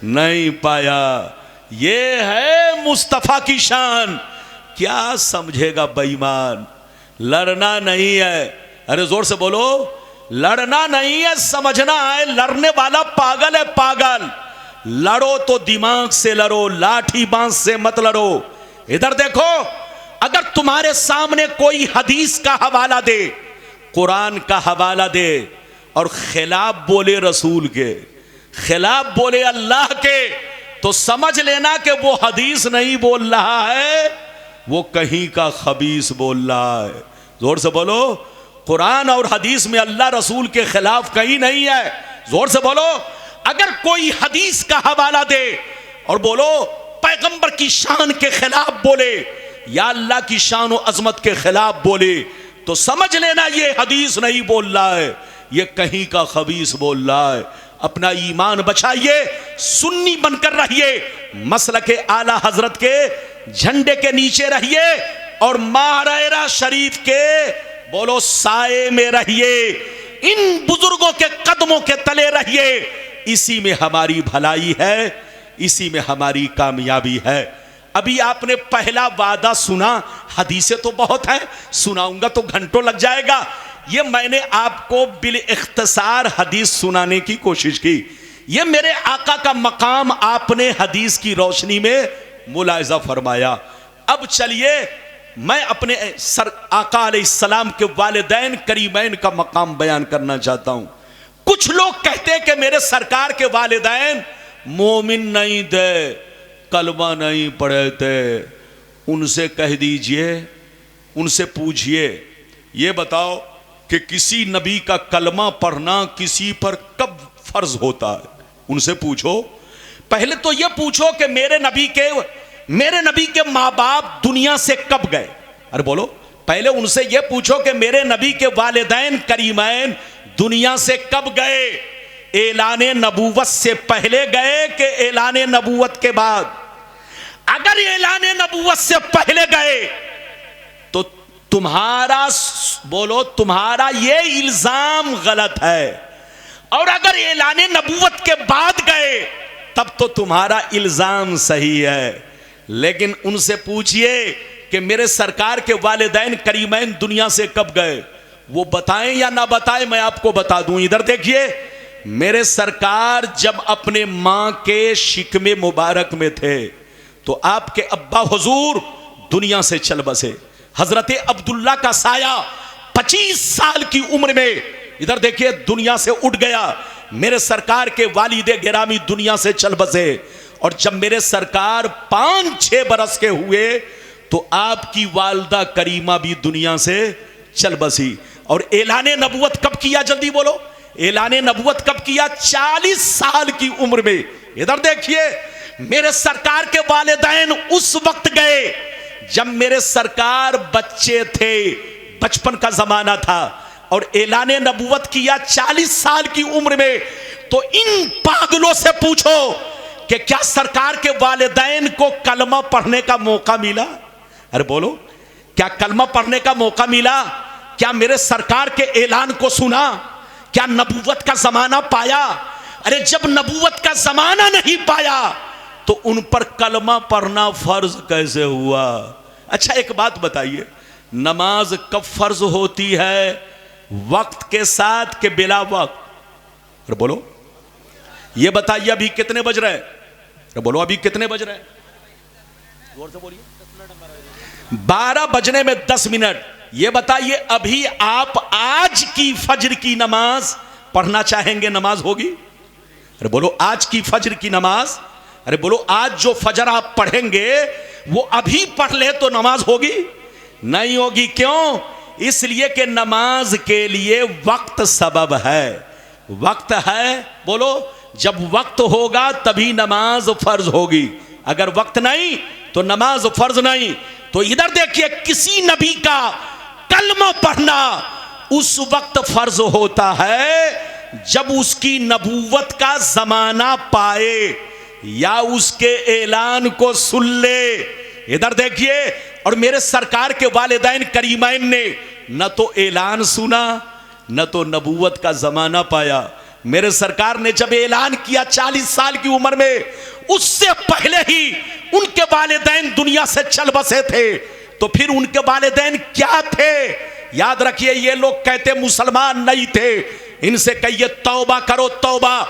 नहीं पाया। ये है मुस्तफा की शान। क्या समझेगा बेईमान? लड़ना नहीं है, अरे जोर से बोलो, लड़ना नहीं है, समझना है। लड़ने वाला पागल है, पागल। लड़ो तो दिमाग से लड़ो, लाठी बांस से मत लड़ो। इधर देखो, अगर तुम्हारे सामने कोई हदीस का हवाला दे, कुरान का हवाला दे, और खिलाफ बोले रसूल के, खिलाफ बोले अल्लाह के, तो समझ लेना कि वो हदीस नहीं बोल रहा है, वो कहीं का खबीस बोल रहा है। जोर से बोलो, कुरान और हदीस में अल्लाह रसूल के खिलाफ कहीं नहीं है। जोर से बोलो, अगर कोई हदीस का हवाला दे और बोलो पैगंबर की शान के खिलाफ बोले या अल्लाह की शान और अजमत के खिलाफ बोले, तो समझ लेना ये हदीस नहीं बोल रहा है, ये कहीं का खबीस बोल रहा है। अपना ईमान बचाइए, सुन्नी बनकर रहिए, मसलके आला हजरत के झंडे के नीचे रहिए, और माहरारा शरीफ के बोलो साए में रहिए, इन बुजुर्गों के कदमों के तले रहिए। इसी में हमारी भलाई है, इसी में हमारी कामयाबी है। अभी आपने पहला वादा सुना, हदीसें तो बहुत हैं, सुनाऊंगा तो घंटों लग जाएगा। ये मैंने आपको बिल इख्तिसार हदीस सुनाने की कोशिश की। ये मेरे आका का मकाम आपने हदीस की रोशनी में मुलाहिजा फरमाया। अब चलिए मैं अपने सर आका अलैहिस्सलाम के वालिदैन करीमैन का मकाम बयान करना चाहता हूं। कुछ लोग कहते हैं कि मेरे सरकार के वालिदैन मोमिन नहीं थे, कलमा नहीं पढ़े थे। उनसे कह दीजिए, उनसे पूछिए, ये बताओ कि किसी नबी का कलमा पढ़ना किसी पर कब फर्ज होता है? उनसे पूछो। पहले तो ये पूछो कि मेरे नबी के माँ बाप दुनिया से कब गए? अरे बोलो, पहले उनसे ये पूछो कि मेरे नबी के वालिदैन करीमैन दुनिया से कब गए? ऐलाने नबूवत से पहले गए कि ऐलाने नबूवत के बाद? अगर ऐलाने नबूवत से पहले गए तो तुम्हारा बोलो, तुम्हारा ये इल्जाम गलत है, और अगर ऐलाने नबूवत के बाद गए तब तो तुम्हारा इल्जाम सही है। लेकिन उनसे पूछिए कि मेरे सरकार के वालिदैन करीमैन दुनिया से कब गए, वो बताएं या ना बताएं, मैं आपको बता दूं। इधर देखिए, मेरे सरकार जब अपने मां के शिकमे मुबारक में थे तो आपके अब्बा हुजूर दुनिया से चल बसे। हजरत अब्दुल्ला का साया 25 साल की उम्र में इधर देखिए दुनिया से उठ गया। मेरे सरकार के वालिदे गिरामी दुनिया से चल बसे, और जब मेरे सरकार 5-6 बरस के हुए तो आपकी वालदा करीमा भी दुनिया से चल बसी। और ऐलाने नबूवत कब किया? जल्दी बोलो, ऐलाने नबूवत कब किया? 40 साल की उम्र में। इधर देखिए, मेरे सरकार के वालिदैन उस वक्त गए जब मेरे सरकार बच्चे थे, बचपन का जमाना था। और ऐलाने नबूवत किया 40 साल की उम्र में, तो इन पागलों से पूछो कि क्या सरकार के वालिदैन को कलमा पढ़ने का मौका मिला? अरे बोलो, क्या कलमा पढ़ने का मौका मिला? क्या मेरे सरकार के ऐलान को सुना? क्या नबूवत का जमाना पाया? अरे जब नबूवत का जमाना नहीं पाया तो उन पर कलमा पढ़ना फर्ज कैसे हुआ? अच्छा एक बात बताइए, नमाज कब फर्ज होती है? वक्त के साथ के बिला वक्त? अरे बोलो, ये बताइए अभी कितने बज रहे हैं? अरे बोलो, अभी कितने बज रहे हैं? जोर से बोलिए। 12 बजने में 10 मिनट। ये बताइए अभी आप आज की फज्र की नमाज पढ़ना चाहेंगे, नमाज होगी? अरे बोलो, आज की फज्र की नमाज, अरे बोलो आज जो फजर आप पढ़ेंगे वो अभी पढ़ ले तो नमाज होगी? नहीं होगी। क्यों? इसलिए कि नमाज के लिए वक्त सबब है। वक्त है, बोलो, जब वक्त होगा तभी नमाज फर्ज होगी, अगर वक्त नहीं तो नमाज फर्ज नहीं। तो इधर देखिए, किसी नबी का कलमा पढ़ना उस वक्त फर्ज होता है जब उसकी नबूवत का जमाना पाए या उसके ऐलान को सुन ले। इधर देखिए, और मेरे सरकार के वालिदैन करीमैन ने न तो ऐलान सुना न तो नबूवत का जमाना पाया। मेरे सरकार ने जब ऐलान किया 40 साल की उम्र में, उससे पहले ही उनके वालिदैन दुनिया से चल बसे थे। तो फिर उनके वालिदैन क्या थे? याद रखिए, ये लोग कहते मुसलमान नहीं थे। इनसे कहिए तौबा करो, तौबा।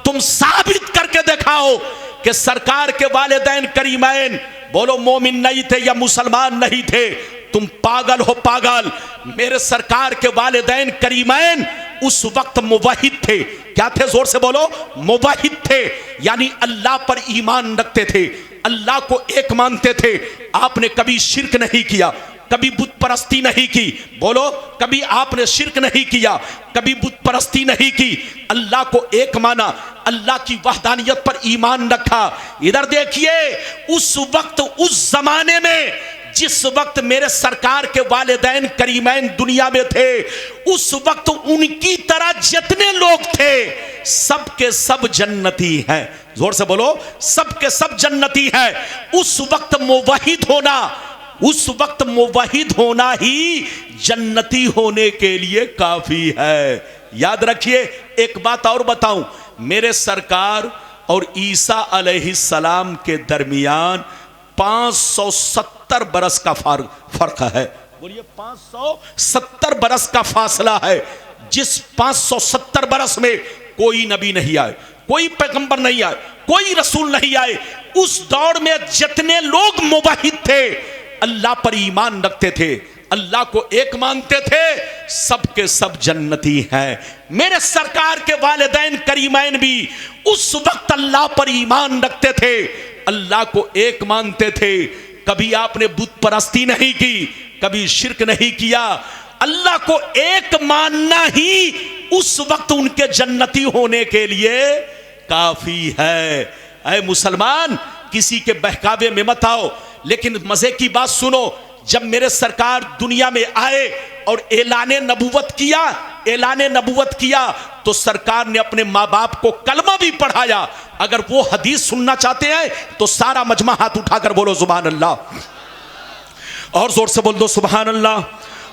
तुम साबित करके दिखाओ कि सरकार के वालिदैन करीमैन, बोलो, मोमिन नहीं थे या मुसलमान नहीं थे। तुम पागल हो, पागल। मेरे सरकार के वालिदैन करीमैन उस वक्त मुवहिद थे। क्या थे? जोर से बोलो। मुवहिद थे, यानी अल्लाह पर ईमान रखते थे, अल्लाह को एक मानते थे। आपने कभी शिर्क नहीं किया, कभी बुत परस्ती नहीं की। बोलो, कभी आपने शिर्क नहीं किया, कभी बुत परस्ती नहीं की। अल्लाह को एक माना, अल्लाह की वहदानियत पर ईमान रखा। इधर देखिए, उस वक्त, उस जमाने में, जिस वक्त मेरे सरकार के वालिदैन करीमैन दुनिया में थे, उस वक्त उनकी तरह जितने लोग थे सब के सब जन्नती हैं। जोर से बोलो, सब के सब जन्नती हैं। उस वक्त मुवहिद होना, उस वक्त मुवहिद होना ही जन्नती होने के लिए काफी है। याद रखिए, एक बात और बताऊं, मेरे सरकार और ईसा अलैहिस्सलाम के दरमियान 570 बरस का फर्क है। बोलिए, 570 बरस का फासला है। जिस 570 बरस में कोई नबी नहीं आए, कोई पैगंबर नहीं आए, कोई रसूल नहीं आए, उस दौर में जितने लोग मुवहिद थे, अल्लाह पर ईमान रखते थे, अल्लाह को एक मानते थे, सबके सब जन्नती हैं। मेरे सरकार के वालिदैन करीमैन भी उस वक्त अल्लाह पर ईमान रखते थे, अल्लाह को एक मानते थे। कभी आपने बुत परस्ती नहीं की, कभी शिर्क नहीं किया। अल्लाह को एक मानना ही उस वक्त उनके जन्नती होने के लिए काफी है। ऐ मुसलमान, किसी के बहकावे में मत आओ। लेकिन मजे की बात सुनो, जब मेरे सरकार दुनिया में आए और ऐलाने नबूवत किया, ऐलाने नबूवत किया, तो सरकार ने अपने माँ बाप को कलमा भी पढ़ाया। अगर वो हदीस सुनना चाहते हैं तो सारा मजमा हाथ उठाकर बोलो सुभान अल्लाह, और जोर से बोल दो सुभान अल्लाह,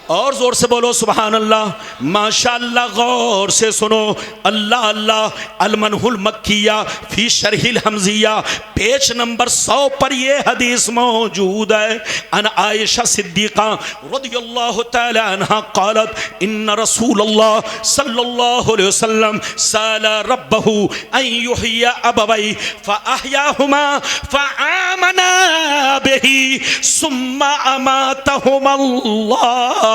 और जोर से बोलो सुभान अल्लाह। माशाअल्लाह, गौर से सुनो। अल्लाह अल्लाह। अलमनहुल मक्किया फी शरहिल हमजिया, पेज नंबर 100 पर ये हदीस मौजूद है। अन आयशा सिद्दीक़ा रज़ियल्लाहु तआला अन्हा क़ालत इन्न रसूलल्लाह सल्लल्लाहु अलैहि वसल्लम साला रब्बहु अन युहय्या अबवै फ़अहयाहुमा फ़आमना बिही सुम्मा अमातहुमल्लाह।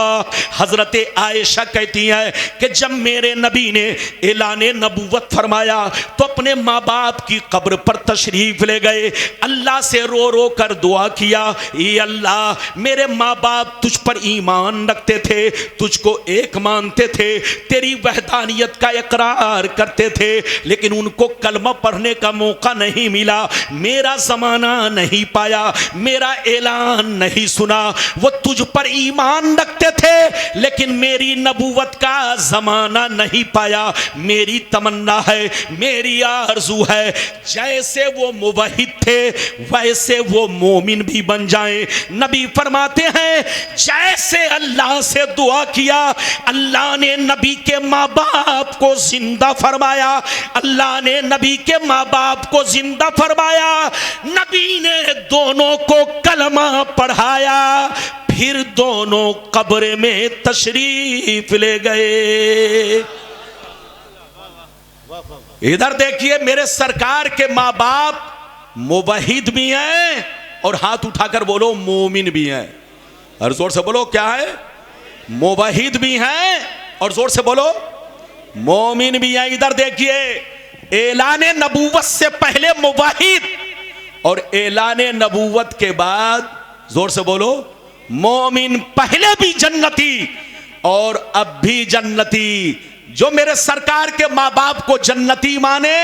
हजरत आयशा कहती है कि जब मेरे नबी ने ऐलाने नबूवत फरमाया तो अपने माँ बाप की कब्र पर तशरीफ ले गए, अल्लाह से रो रो कर दुआ किया, ये अल्लाह, मेरे माँ बाप तुझ पर ईमान रखते थे, तुझको एक मानते थे, तेरी वहदानियत का इकरार करते थे, लेकिन उनको कलमा पढ़ने का मौका नहीं मिला, मेरा जमाना नहीं पाया, मेरा ऐलान नहीं सुना, वो तुझ पर ईमान रखते करते थे, लेकिन मेरी नबूवत का जमाना नहीं पाया। मेरी तमन्ना है, मेरी आरज़ू है, जैसे वो मुवहिद थे वैसे वो मोमिन भी बन जाएं। नबी फरमाते हैं जैसे अल्लाह से दुआ किया, अल्लाह ने नबी के माँ बाप को जिंदा फरमाया, अल्लाह ने नबी के माँ बाप को जिंदा फरमाया, नबी ने दोनों को कलमा पढ़ाया, फिर दोनों कब्र में तशरीफ ले गए। इधर देखिए, मेरे सरकार के माँ बाप मुवहिद भी हैं और हाथ उठाकर बोलो मोमिन भी हैं। और जोर से बोलो क्या है? मुवहिद भी हैं और जोर से बोलो मोमिन भी हैं। इधर देखिए, ऐलाने नबूवत से पहले मुवहिद और ऐलाने नबूवत के बाद जोर से बोलो मोमिन। पहले भी जन्नती और अब भी जन्नती। जो मेरे सरकार के माँ बाप को जन्नती माने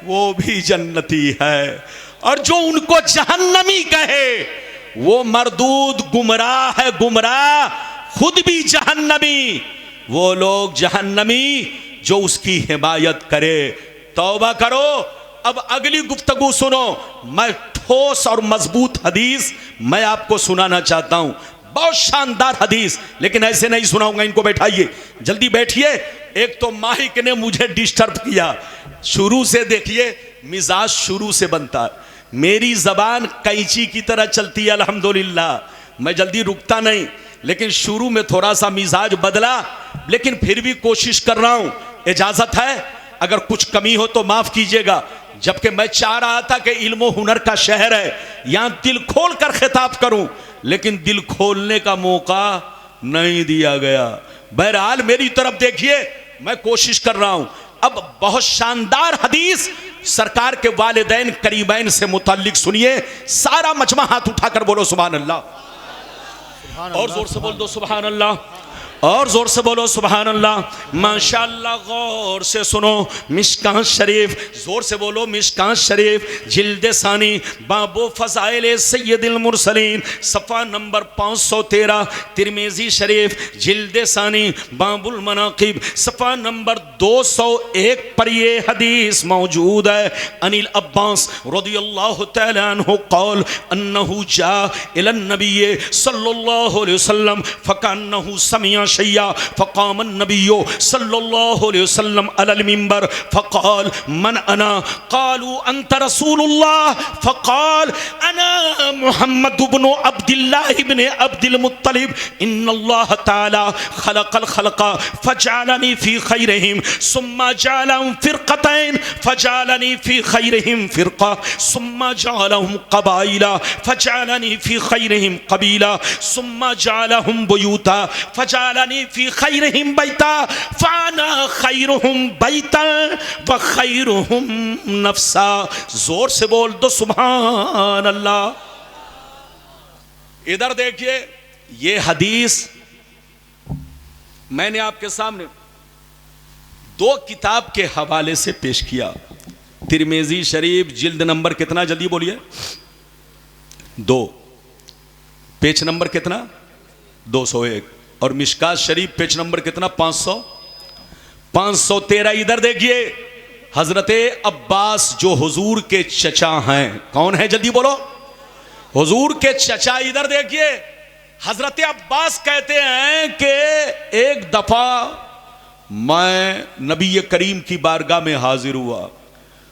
वो भी जन्नती है, और जो उनको जहन्नमी कहे वो मरदूद गुमराह है, गुमराह, खुद भी जहन्नमी। वो लोग जहन्नमी जो उसकी हिमायत करे। तौबा करो। अब अगली गुफ्तगू सुनो। मैं ठोस और मजबूत हदीस मैं आपको सुनाना चाहता हूं, बहुत शानदार हदीस, लेकिन ऐसे नहीं सुनाऊंगा। इनको बैठाइए, जल्दी बैठिए। एक तो माहिक ने मुझे डिस्टर्ब किया। शुरू से देखिए, मिजाज शुरू से बनता है। मेरी जबान कैंची की तरह चलती है अल्हम्दुलिल्लाह, मैं जल्दी रुकता नहीं, लेकिन शुरू में थोड़ा सा मिजाज बदला, लेकिन फिर भी कोशिश कर रहा हूं। इजाजत है, अगर कुछ कमी हो तो माफ कीजिएगा। जबकि मैं चाह रहा था कि इल्म हुनर का शहर है, यहां दिल खोल कर खिताब करूं, लेकिन दिल खोलने का मौका नहीं दिया गया। बहरहाल मेरी तरफ देखिए, मैं कोशिश कर रहा हूं। अब बहुत शानदार हदीस सरकार के वालिदैन करीबैन से मुताल्लिक सुनिए। सारा मजमा हाथ उठाकर बोलो सुभान अल्लाह, और जोर से बोल दो सुभान अल्लाह, और जोर से बोलो सुभान अल्लाह। माशाअल्लाह, गौर से सुनो। मिशकात शरीफ, जोर से बोलो मिशकात शरीफ, जिल्द सानी, बाबो फज़ाइल सय्यदुल मुरसलीन, सफ़ा नंबर 513। तिरमिज़ी शरीफ, जिल्द सानी, बाबुल मनाक़िब, सफ़ा नंबर 201 पर ये हदीस मौजूद है। अनिल अब्बास रज़ियल्लाहु तआला अन्हु क़ाल अन्नहु जा इलन नबी सल्लल्लाहु अलैहि वसल्लम फ़कन्नहु समिया शैया फ़क़ाम नबियो सल्लल्लाहु अलैहि वसल्लम अलल मिंबर फ़क़ाल मन अना क़ालू अंत रसूलुल्लाह फ़क़ाल अना मुहम्मद इब्न अब्दिल्लाह इब्न अब्दिल मुत्तलिब इन्नल्लाह तआला खलक़ल खल्क़ा फ़जअलनी फ़ी खैरिहिम सुम्मा जअलहुम फ़िरक़तैन फ़जअलनी फ़ी खैरिहिम फ़िरक़ा सुम्मा जअलहुम क़बाइला फ़जअलनी फ़ी खैरिहिम क़बीला सुम्मा जअलहुम बुयूता फ़जअलनी फ़ी खैरिहिम बैता फ़अना खैरुहुम बैता व खैरुहुम नफ्सा। जोर से बोल दो सुभान अल्लाह। इधर देखिए, ये हदीस मैंने आपके सामने दो किताब के हवाले से पेश किया। तिरमिज़ी शरीफ जिल्द नंबर कितना, जल्दी बोलिए, 2, पेज नंबर कितना, 201, और मिशकात शरीफ पेज नंबर कितना, 513। इधर देखिए, हजरत अब्बास जो हुजूर के चचा हैं, कौन है जल्दी बोलो, हुजूर के चचा। इधर देखिए, हजरत अब्बास कहते हैं कि एक दफा मैं नबी करीम की बारगाह में हाजिर हुआ।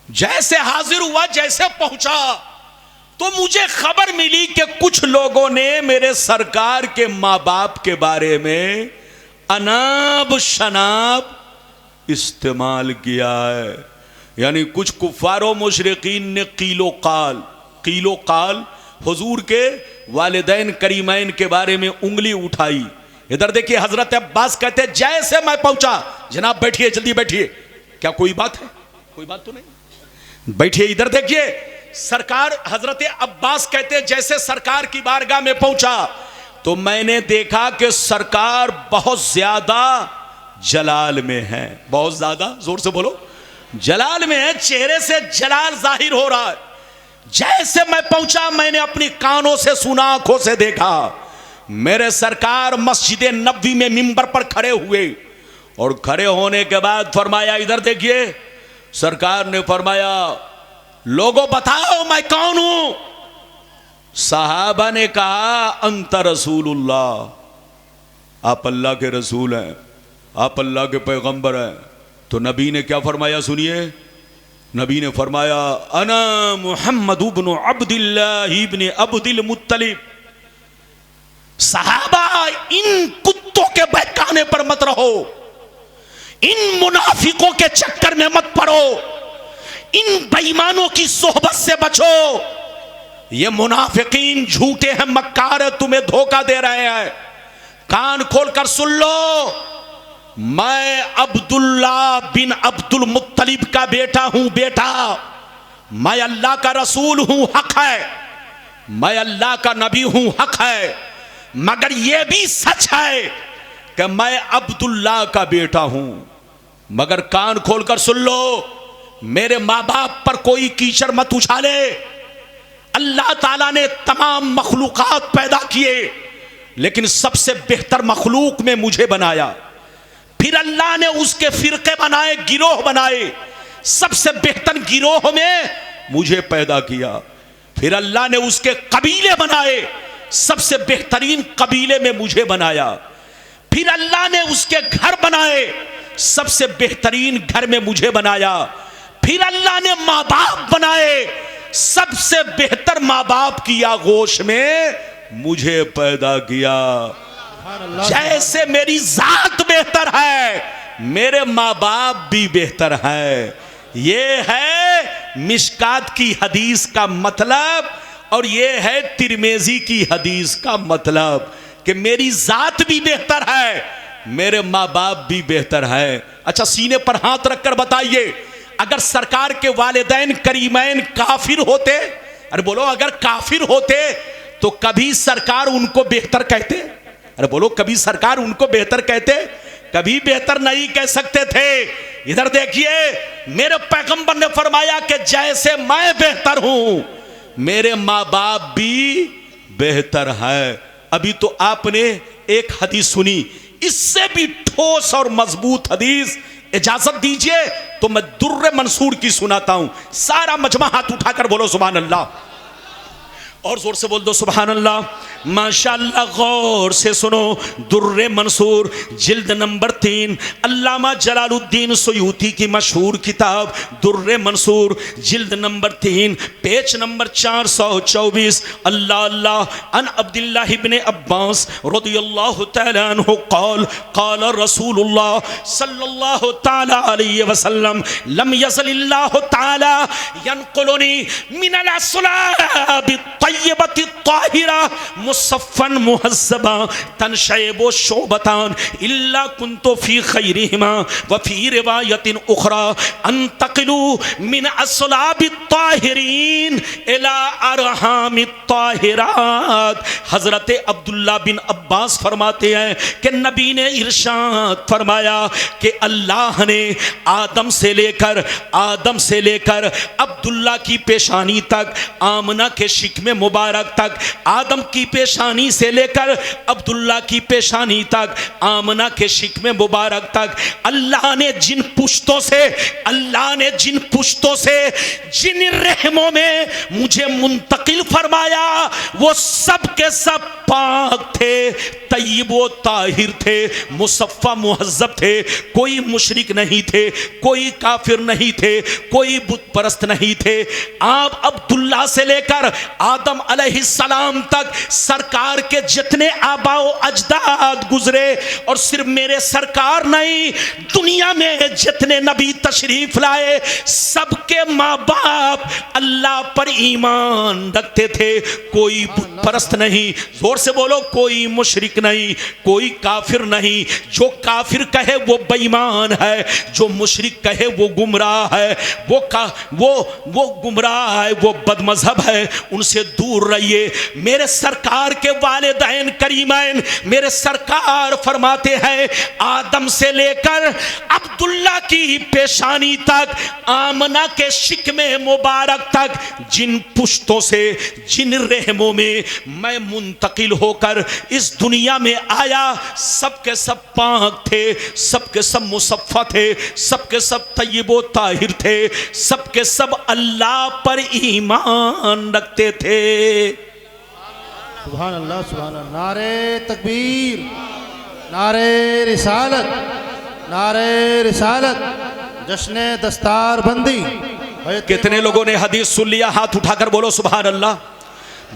जैसे हाजिर हुआ, जैसे पहुंचा, तो मुझे खबर मिली कि कुछ लोगों ने मेरे सरकार के माँ बाप के बारे में अनाब शनाब इस्तेमाल किया है। यानी कुछ कुफारो मुशरिकीन ने कीलो काल हुजूर के वालिदैन करीमैन के बारे में उंगली उठाई। इधर देखिए, हजरत अब्बास कहते हैं जैसे मैं पहुंचा, जनाब बैठिए, जल्दी बैठिए, क्या कोई बात है? कोई बात तो नहीं, बैठिए। इधर देखिए, सरकार हजरत अब्बास कहते हैं जैसे सरकार की बारगाह में पहुंचा तो मैंने देखा कि सरकार बहुत ज्यादा जलाल में है, बहुत ज्यादा, जोर से बोलो, जलाल में है, चेहरे से जलाल जाहिर हो रहा है। जैसे मैं पहुंचा, मैंने अपनी कानों से सुना, आंखों से देखा, मेरे सरकार मस्जिद नबवी में मिंबर पर खड़े हुए और खड़े होने के बाद फरमाया, इधर देखिए। सरकार ने फरमाया, लोगों बताओ मैं कौन हूं। सहाबा ने कहा, अंत रसूलुल्लाह, आप अल्लाह के रसूल हैं, आप अल्लाह के पैगंबर हैं। तो नबी ने क्या फरमाया, सुनिए। नबी ने फरमाया, अना मुहम्मद इब्न अब्दुल्लाह इब्न अब्दुल मुत्तलिब। सहाबा, इन कुत्तों के बहकाने पर मत रहो, इन मुनाफिकों के चक्कर में मत पड़ो, इन बेईमानों की सोहबत से बचो। ये मुनाफिकीन झूठे हैं, मक्कार है, तुम्हें धोखा दे रहे हैं। कान खोलकर सुन लो, मैं अब्दुल्ला बिन अब्दुल मुत्तलिब का बेटा हूं। बेटा, मैं अल्लाह का रसूल हूं, हक है, मैं अल्लाह का नबी हूं, हक है, मगर यह भी सच है कि मैं अब्दुल्ला का बेटा हूं। मगर कान खोलकर सुन लो, मेरे मां बाप पर कोई कीचड़ मत उछाले। अल्लाह ताला ने तमाम मखलूकात पैदा किए, लेकिन सबसे बेहतर मखलूक में मुझे बनाया। फिर अल्लाह ने उसके फिरके बनाए, गिरोह बनाए, सबसे बेहतर गिरोह में मुझे पैदा किया। फिर अल्लाह ने उसके कबीले बनाए, सबसे बेहतरीन कबीले में मुझे बनाया। फिर अल्लाह ने उसके घर बनाए, सबसे बेहतरीन घर में मुझे बनाया। फिर अल्लाह ने माँ बाप बनाए, सबसे बेहतर माँ बाप की आगोश में मुझे पैदा किया। जैसे मेरी जात बेहतर है, मेरे माँ बाप भी बेहतर है। ये है मिशकात की हदीस का मतलब, और ये है तिरमिज़ी की हदीस का मतलब कि मेरी जात भी बेहतर है, मेरे माँ बाप भी बेहतर है। अच्छा, सीने पर हाथ रखकर बताइए, अगर सरकार के वालिदैन करीमैन काफिर होते, अरे बोलो, अगर काफिर होते तो कभी सरकार उनको बेहतर कहते? अरे बोलो, कभी सरकार उनको बेहतर कहते? कभी बेहतर नहीं कह सकते थे। इधर देखिए, मेरे पैगंबर ने फरमाया कि जैसे मैं बेहतर हूं, मेरे माँ बाप भी बेहतर है। अभी तो आपने एक हदीस सुनी, इससे भी ठोस और मजबूत हदीस इजाजत दीजिए तो मैं दुर्रे मंसूर की सुनाता हूं। सारा मजमा हाथ उठाकर बोलो सुभान अल्लाह, और जोर से बोल दो सुभान अल्लाह। माशाअल्लाह, गौर से सुनो, दुर्रे मंसूर जिल्द नंबर 3, अल्लामा जलालुद्दीन सुयूती की मशहूर किताब दुर्रे मंसूर, जिल्द नंबर 3, पेज नंबर 424। अल्लाह अल्लाह अन अब्दुल्लाह इब्न अब्बास रदियल्लाहु तआला अन्हु क़ाल क़ाल रसूलुल्लाह सल्लल्लाहु तआला अलैहि वसल्लम लम यज़लिल्लाहु तआला यनक़ुलुनी मिनल अस्लाबि तय्यबति ताहिरा मुसफ़न मुहज़्ज़बा तनशयबो शोबतान इल्ला कुन्तु फी खैरिहिमा व फी रिवायतिन उखरा अंतक़िलू मिन अस्लाबि ताहिरीन इला अरहामित ताहिरात। हज़रत अब्दुल्ला बिन अब्बास फरमाते हैं कि नबी ने इरशाद फरमाया कि अल्लाह ने आदम से लेकर अब्दुल्ला की पेशानी तक, आमना के शिकमे मुबारक तक, आदम की पेशानी से लेकर अब्दुल्ला की पेशानी तक, आमना के शिकमे मुबारक तक, अल्लाह ने जिन पुश्तों से जिन रहमों में मुझे मुंतकिल फरमाया, वो सब के सब पाक थे, तय्यब व ताहिर थे, मुसफ़्फ़ा मुहज़्ज़ब थे। कोई मुशरिक नहीं थे, कोई काफिर नहीं थे, कोई बुत परस्त नहीं थे। आप अब्दुल्ला से लेकर आदम अलैहिस्सलाम तक सरकार के जितने आबाओ अजदाद गुजरे, और सिर्फ मेरे सरकार नहीं, दुनिया में जितने नबी तशरीफ लाए, सबके माँ बाप अल्लाह पर ईमान रखते थे। कोई बुत परस्त नहीं, जोर से बोलो, कोई मुशरिक नहीं, कोई काफिर नहीं। जो काफिर कहे वो बेईमान है, जो मुशरिक कहे वो गुमराह है, वो गुमराह है, वो बदमजहब है, उनसे दूर रहिए। मेरे सरकार के वालिदैन करीमैन, मेरे सरकार फरमाते हैं आदम से लेकर अब अब्दुल्ला की पेशानी तक, आमना के शिकमे मुबारक तक, जिन पुश्तों से, जिन रहमों में मैं मुंतकिल होकर इस दुनिया में आया, सबके सब पाक थे, सबके सब मुसफ़्फ़ा थे, सबके सब तय्यबो ताहिर थे, सबके सब अल्लाह पर ईमान रखते थे। सुभान अल्लाह, सुभान अल्लाह। नारे तकबीर, नारे रिसालत, नारे रिसालत, जश्न दस्तार बंदी। कितने लोगों ने हदीस सुन लिया? हाथ उठाकर बोलो सुभान अल्लाह।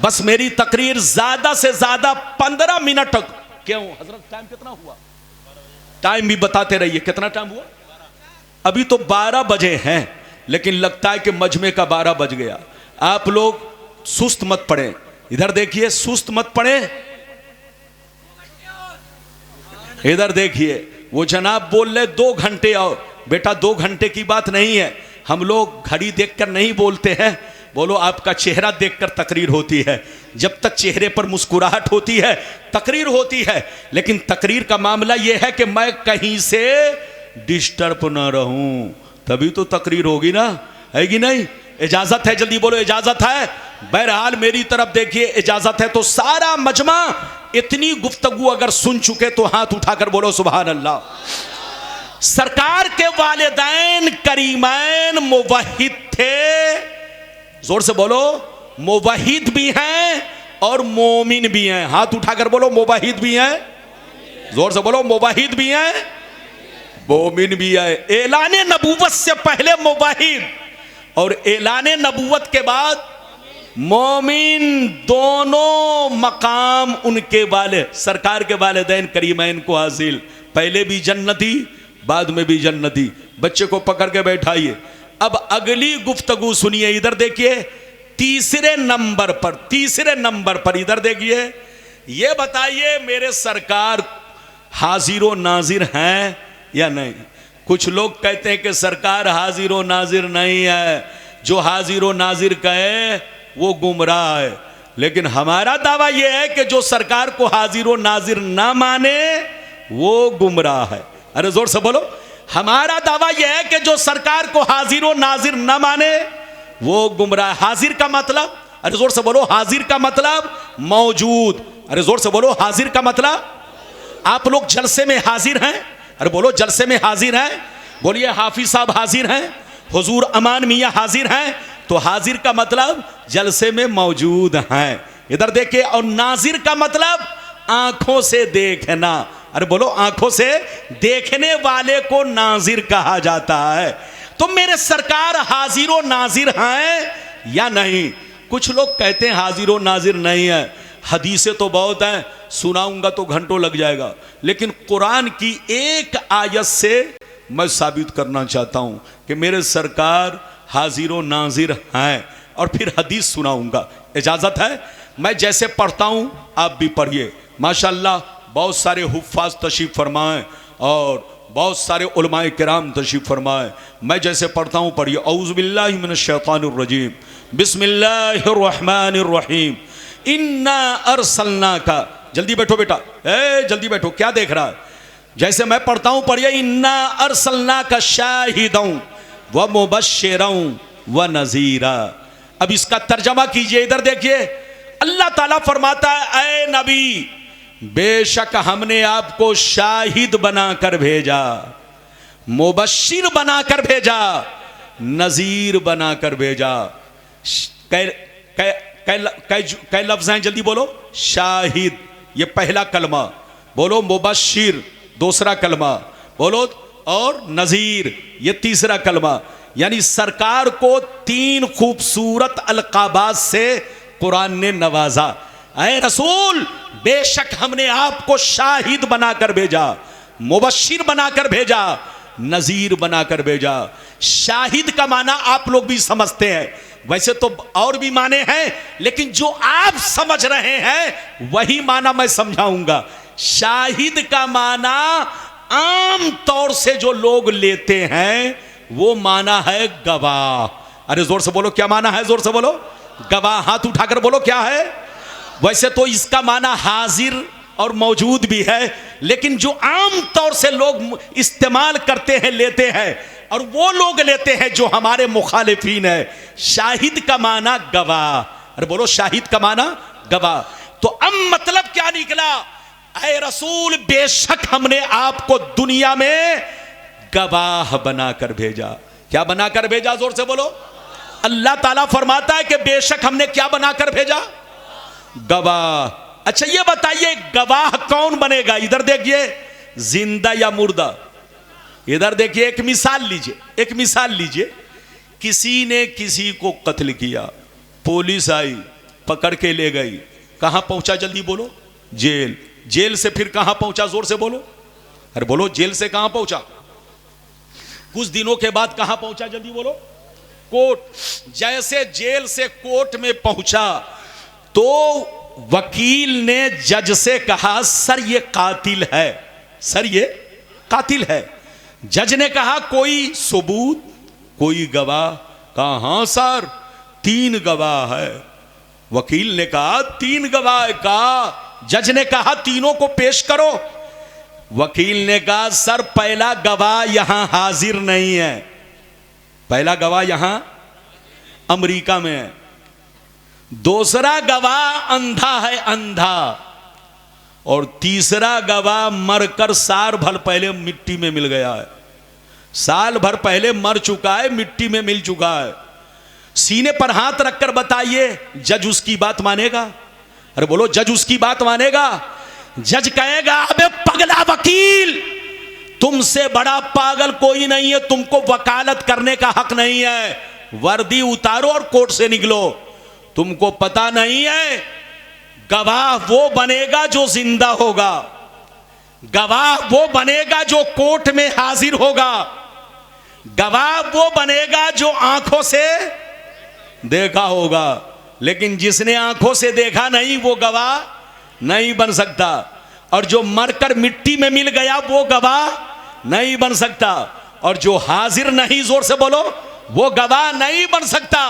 बस मेरी तकरीर ज्यादा से ज्यादा 15 मिनट तक। क्यों हजरत, टाइम कितना हुआ? टाइम भी बताते रहिए, कितना टाइम हुआ? अभी तो 12 बजे हैं, लेकिन लगता है कि मजमे का 12 बज गया। आप लोग सुस्त मत पड़े, इधर देखिए, सुस्त मत पड़े, इधर देखिए। वो जनाब बोल रहे 2 घंटे और, बेटा 2 घंटे की बात नहीं है। हम लोग घड़ी देखकर नहीं बोलते हैं, बोलो आपका चेहरा देखकर तकरीर होती है। जब तक चेहरे पर मुस्कुराहट होती है तकरीर होती है। लेकिन तकरीर का मामला यह है कि मैं कहीं से डिस्टर्ब ना रहूं, तभी तो तकरीर होगी ना, है कि नहीं? इजाजत है? जल्दी बोलो, इजाजत है? बहरहाल मेरी तरफ देखिए, इजाजत है। तो सारा मजमा इतनी गुफ्तगू अगर सुन चुके तो हाथ उठाकर बोलो सुभान अल्लाह। सरकार के वालिदैन करीमैन मुवहिद थे, जोर से बोलो, मुवहिद भी हैं और मोमिन भी हैं। हाथ उठाकर बोलो, मुवहिद भी हैं, जोर से बोलो, मुवहिद भी हैं, मोमिन भी है। ऐलाने नबूवत से पहले मुवहिद और ऐलाने नबूवत के बाद मोमिन, दोनों मकाम उनके वाले सरकार के वालिदैन करीमैन को हासिल। पहले भी जन्नती, बाद में भी जन्नती। बच्चे को पकड़ के बैठाइए। अब अगली गुफ्तगू सुनिए, इधर देखिए, तीसरे नंबर पर इधर देखिए। ये बताइए मेरे सरकार हाजिर नाजिर हैं या नहीं? कुछ लोग कहते हैं कि सरकार हाजिर नाजिर नहीं है, जो हाजिर नाजिर कहे वो गुमराह है। लेकिन हमारा दावा यह है कि जो सरकार को हाजिर नाजिर ना माने वो गुमराह है। अरे जोर से बोलो, हमारा दावा यह है कि जो सरकार को हाजिर नाजिर ना माने वो गुमराह। हाजिर का मतलब, अरे जोर से बोलो, हाजिर का मतलब मौजूद। अरे जोर से बोलो, हाजिर का मतलब, आप लोग जलसे में हाजिर हैं? अरे बोलो, जलसे में हाजिर हैं? बोलिए, हाफिज साहब हाजिर हैं, हुजूर अमान मियाँ हाजिर हैं। तो हाजिर का मतलब जलसे में मौजूद हैं। इधर देखिए। और नाजिर का मतलब आंखों से देखना। अरे बोलो, आंखों से देखने वाले को नाजिर कहा जाता है। तो मेरे सरकार हाजिर नाजिर हैं या नहीं? कुछ लोग कहते हैं हाजिर नाजिर नहीं है। हदीसें तो बहुत हैं, सुनाऊंगा तो घंटों लग जाएगा, लेकिन कुरान की एक आयत से मैं साबित करना चाहता हूं कि मेरे सरकार हाजिर नाजिर हैं, और फिर हदीस सुनाऊंगा। इजाजत है? मैं जैसे पढ़ता हूं आप भी पढ़िए। माशाअल्लाह बहुत सारे हुफ्फाज तशरीफ फरमाएं और बहुत सारे उलमाए किराम तशरीफ फरमाएं। मैं जैसे पढ़ता हूं पढ़िए। औज़ु बिल्लाहि मिनश शैतानिर रजीम, बिस्मिल्लाहिर रहमानिर रहीम, इन्ना अरसलनाका। जल्दी बैठो बेटा, जल्दी बैठो, क्या देख रहा है? जैसे मैं पढ़ता हूं पढ़िए। इन्ना अरसलनाका शाहिदन व मुबश्शिरन व नज़ीरा। अब इसका तर्जमा कीजिए, इधर देखिए। अल्लाह ताला फरमाता है, ऐ नबी, बेशक हमने आपको शाहिद बनाकर भेजा, मुबश्शिर बनाकर भेजा, नज़ीर बनाकर भेजा। कै लफ्ज़ हैं? जल्दी बोलो। शाहिद, ये पहला कलमा बोलो। मुबश्शिर, दूसरा कलमा बोलो। और नज़ीर, ये तीसरा कलमा। यानी सरकार को 3 खूबसूरत अलकाबात से कुरान ने नवाजा। ऐ रसूल, बेशक हमने आपको शाहिद बनाकर भेजा, मुबश्शिर बनाकर भेजा, नज़ीर बनाकर भेजा। शाहिद का माना आप लोग भी समझते हैं, वैसे तो और भी माने हैं, लेकिन जो आप समझ रहे हैं वही माना मैं समझाऊंगा। शाहिद का माना आम तौर से जो लोग लेते हैं वो माना है गवाह। अरे जोर से बोलो, क्या माना है? जोर से बोलो, गवाह। हाथ उठाकर बोलो, क्या है? वैसे तो इसका माना हाजिर और मौजूद भी है, लेकिन जो आम तौर से लोग इस्तेमाल करते हैं, लेते हैं, और वो लोग लेते हैं जो हमारे मुखालिफीन है। शाहिद का माना गवाह। अरे बोलो, शाहिद का माना गवाह। तो अब मतलब क्या निकला? ऐ रसूल, बेशक हमने आपको दुनिया में गवाह बनाकर भेजा। क्या बनाकर भेजा? जोर से बोलो। अल्लाह ताला फरमाता है कि बेशक हमने क्या बनाकर भेजा? गवाह। अच्छा ये बताइए, गवाह कौन बनेगा? इधर देखिए, जिंदा या मुर्दा? इधर देखिए, एक मिसाल लीजिए, एक मिसाल लीजिए। किसी ने किसी को कत्ल किया, पुलिस आई, पकड़ के ले गई, कहां पहुंचा? जल्दी बोलो। जेल। जेल से फिर कहां पहुंचा? जोर से बोलो। अरे बोलो, जेल से कहां पहुंचा? कुछ दिनों के बाद कहां पहुंचा? जल्दी बोलो। कोर्ट। जैसे जेल से कोर्ट में पहुंचा तो वकील ने जज से कहा, सर ये कातिल है, सर ये कातिल है। जज ने कहा, कोई सबूत, कोई गवाह? कहा, हां सर 3 गवाह है। वकील ने कहा, 3 गवाह? कहा। जज ने कहा, तीनों को पेश करो। वकील ने कहा, सर पहला गवाह यहां हाजिर नहीं है, पहला गवाह यहां अमेरिका में है। दूसरा गवाह अंधा है, अंधा। और तीसरा गवाह मरकर साल भर पहले मिट्टी में मिल गया है, साल भर पहले मर चुका है, मिट्टी में मिल चुका है। सीने पर हाथ रखकर बताइए, जज उसकी बात मानेगा? अरे बोलो, जज उसकी बात मानेगा? जज कहेगा, अबे पगला वकील, तुमसे बड़ा पागल कोई नहीं है, तुमको वकालत करने का हक नहीं है, वर्दी उतारो और कोर्ट से निकलो। तुमको पता नहीं है, गवाह वो बनेगा जो जिंदा होगा, गवाह वो बनेगा जो कोर्ट में हाजिर होगा, गवाह वो बनेगा जो आंखों से देखा होगा। लेकिन जिसने आंखों से देखा नहीं, वो गवाह नहीं बन सकता। और जो मरकर मिट्टी में मिल गया, वो गवाह नहीं बन सकता। और जो हाजिर नहीं, जोर से बोलो, वो गवाह नहीं बन सकता।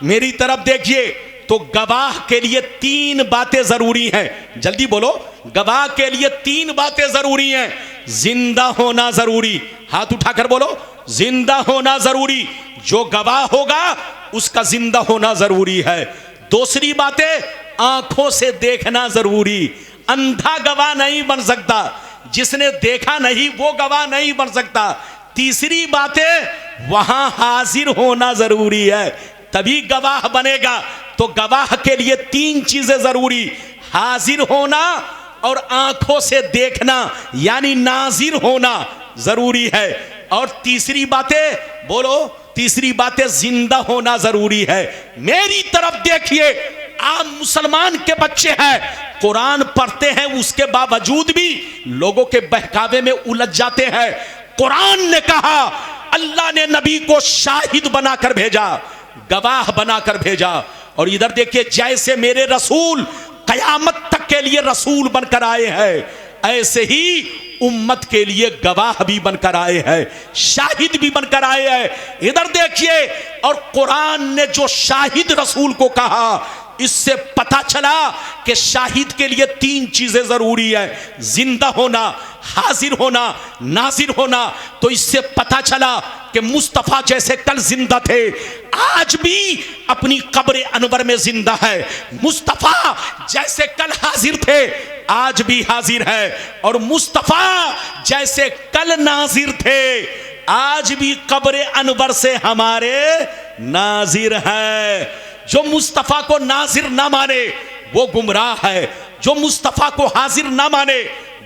मेरी तरफ देखिए, तो गवाह के लिए 3 बातें जरूरी हैं। जल्दी बोलो, गवाह के लिए 3 बातें जरूरी हैं। जिंदा होना जरूरी, हाथ उठाकर बोलो, जिंदा होना जरूरी। जो गवाह होगा उसका जिंदा होना जरूरी है। दूसरी बातें, आंखों से देखना जरूरी, अंधा गवाह नहीं बन सकता, जिसने देखा नहीं वो गवाह नहीं बन सकता। तीसरी बातें, वहां हाजिर होना जरूरी है, तभी गवाह बनेगा। तो गवाह के लिए 3 चीजें जरूरी, हाजिर होना और आंखों से देखना यानी नाजिर होना जरूरी है। और तीसरी बातें, बोलो, तीसरी बातें जिंदा होना जरूरी है। मेरी तरफ देखिए, आप मुसलमान के बच्चे हैं, कुरान पढ़ते हैं, उसके बावजूद भी लोगों के बहकावे में उलझ जाते हैं। कुरान ने कहा, अल्लाह ने नबी को शाहिद बनाकर भेजा, गवाह बनाकर भेजा। और इधर देखिए, जैसे मेरे रसूल कयामत तक के लिए रसूल बनकर आए हैं, ऐसे ही उम्मत के लिए गवाह भी बनकर आए हैं, शाहिद भी बनकर आए हैं। इधर देखिए, और कुरान ने जो शाहिद रसूल को कहा, इससे पता चला कि शाहिद के लिए 3 चीजें जरूरी है, जिंदा होना, हाजिर होना, नाजिर होना। तो इससे पता चला कि मुस्तफा जैसे कल जिंदा थे, आज भी अपनी कब्र अनवर में जिंदा है। मुस्तफा जैसे कल हाजिर थे, आज भी हाजिर है। और मुस्तफा जैसे कल नाजिर थे, आज भी कब्र अनवर से हमारे नाजिर है। जो मुस्तफा को नाजिर ना माने वो गुमराह है, जो मुस्तफा को हाजिर ना माने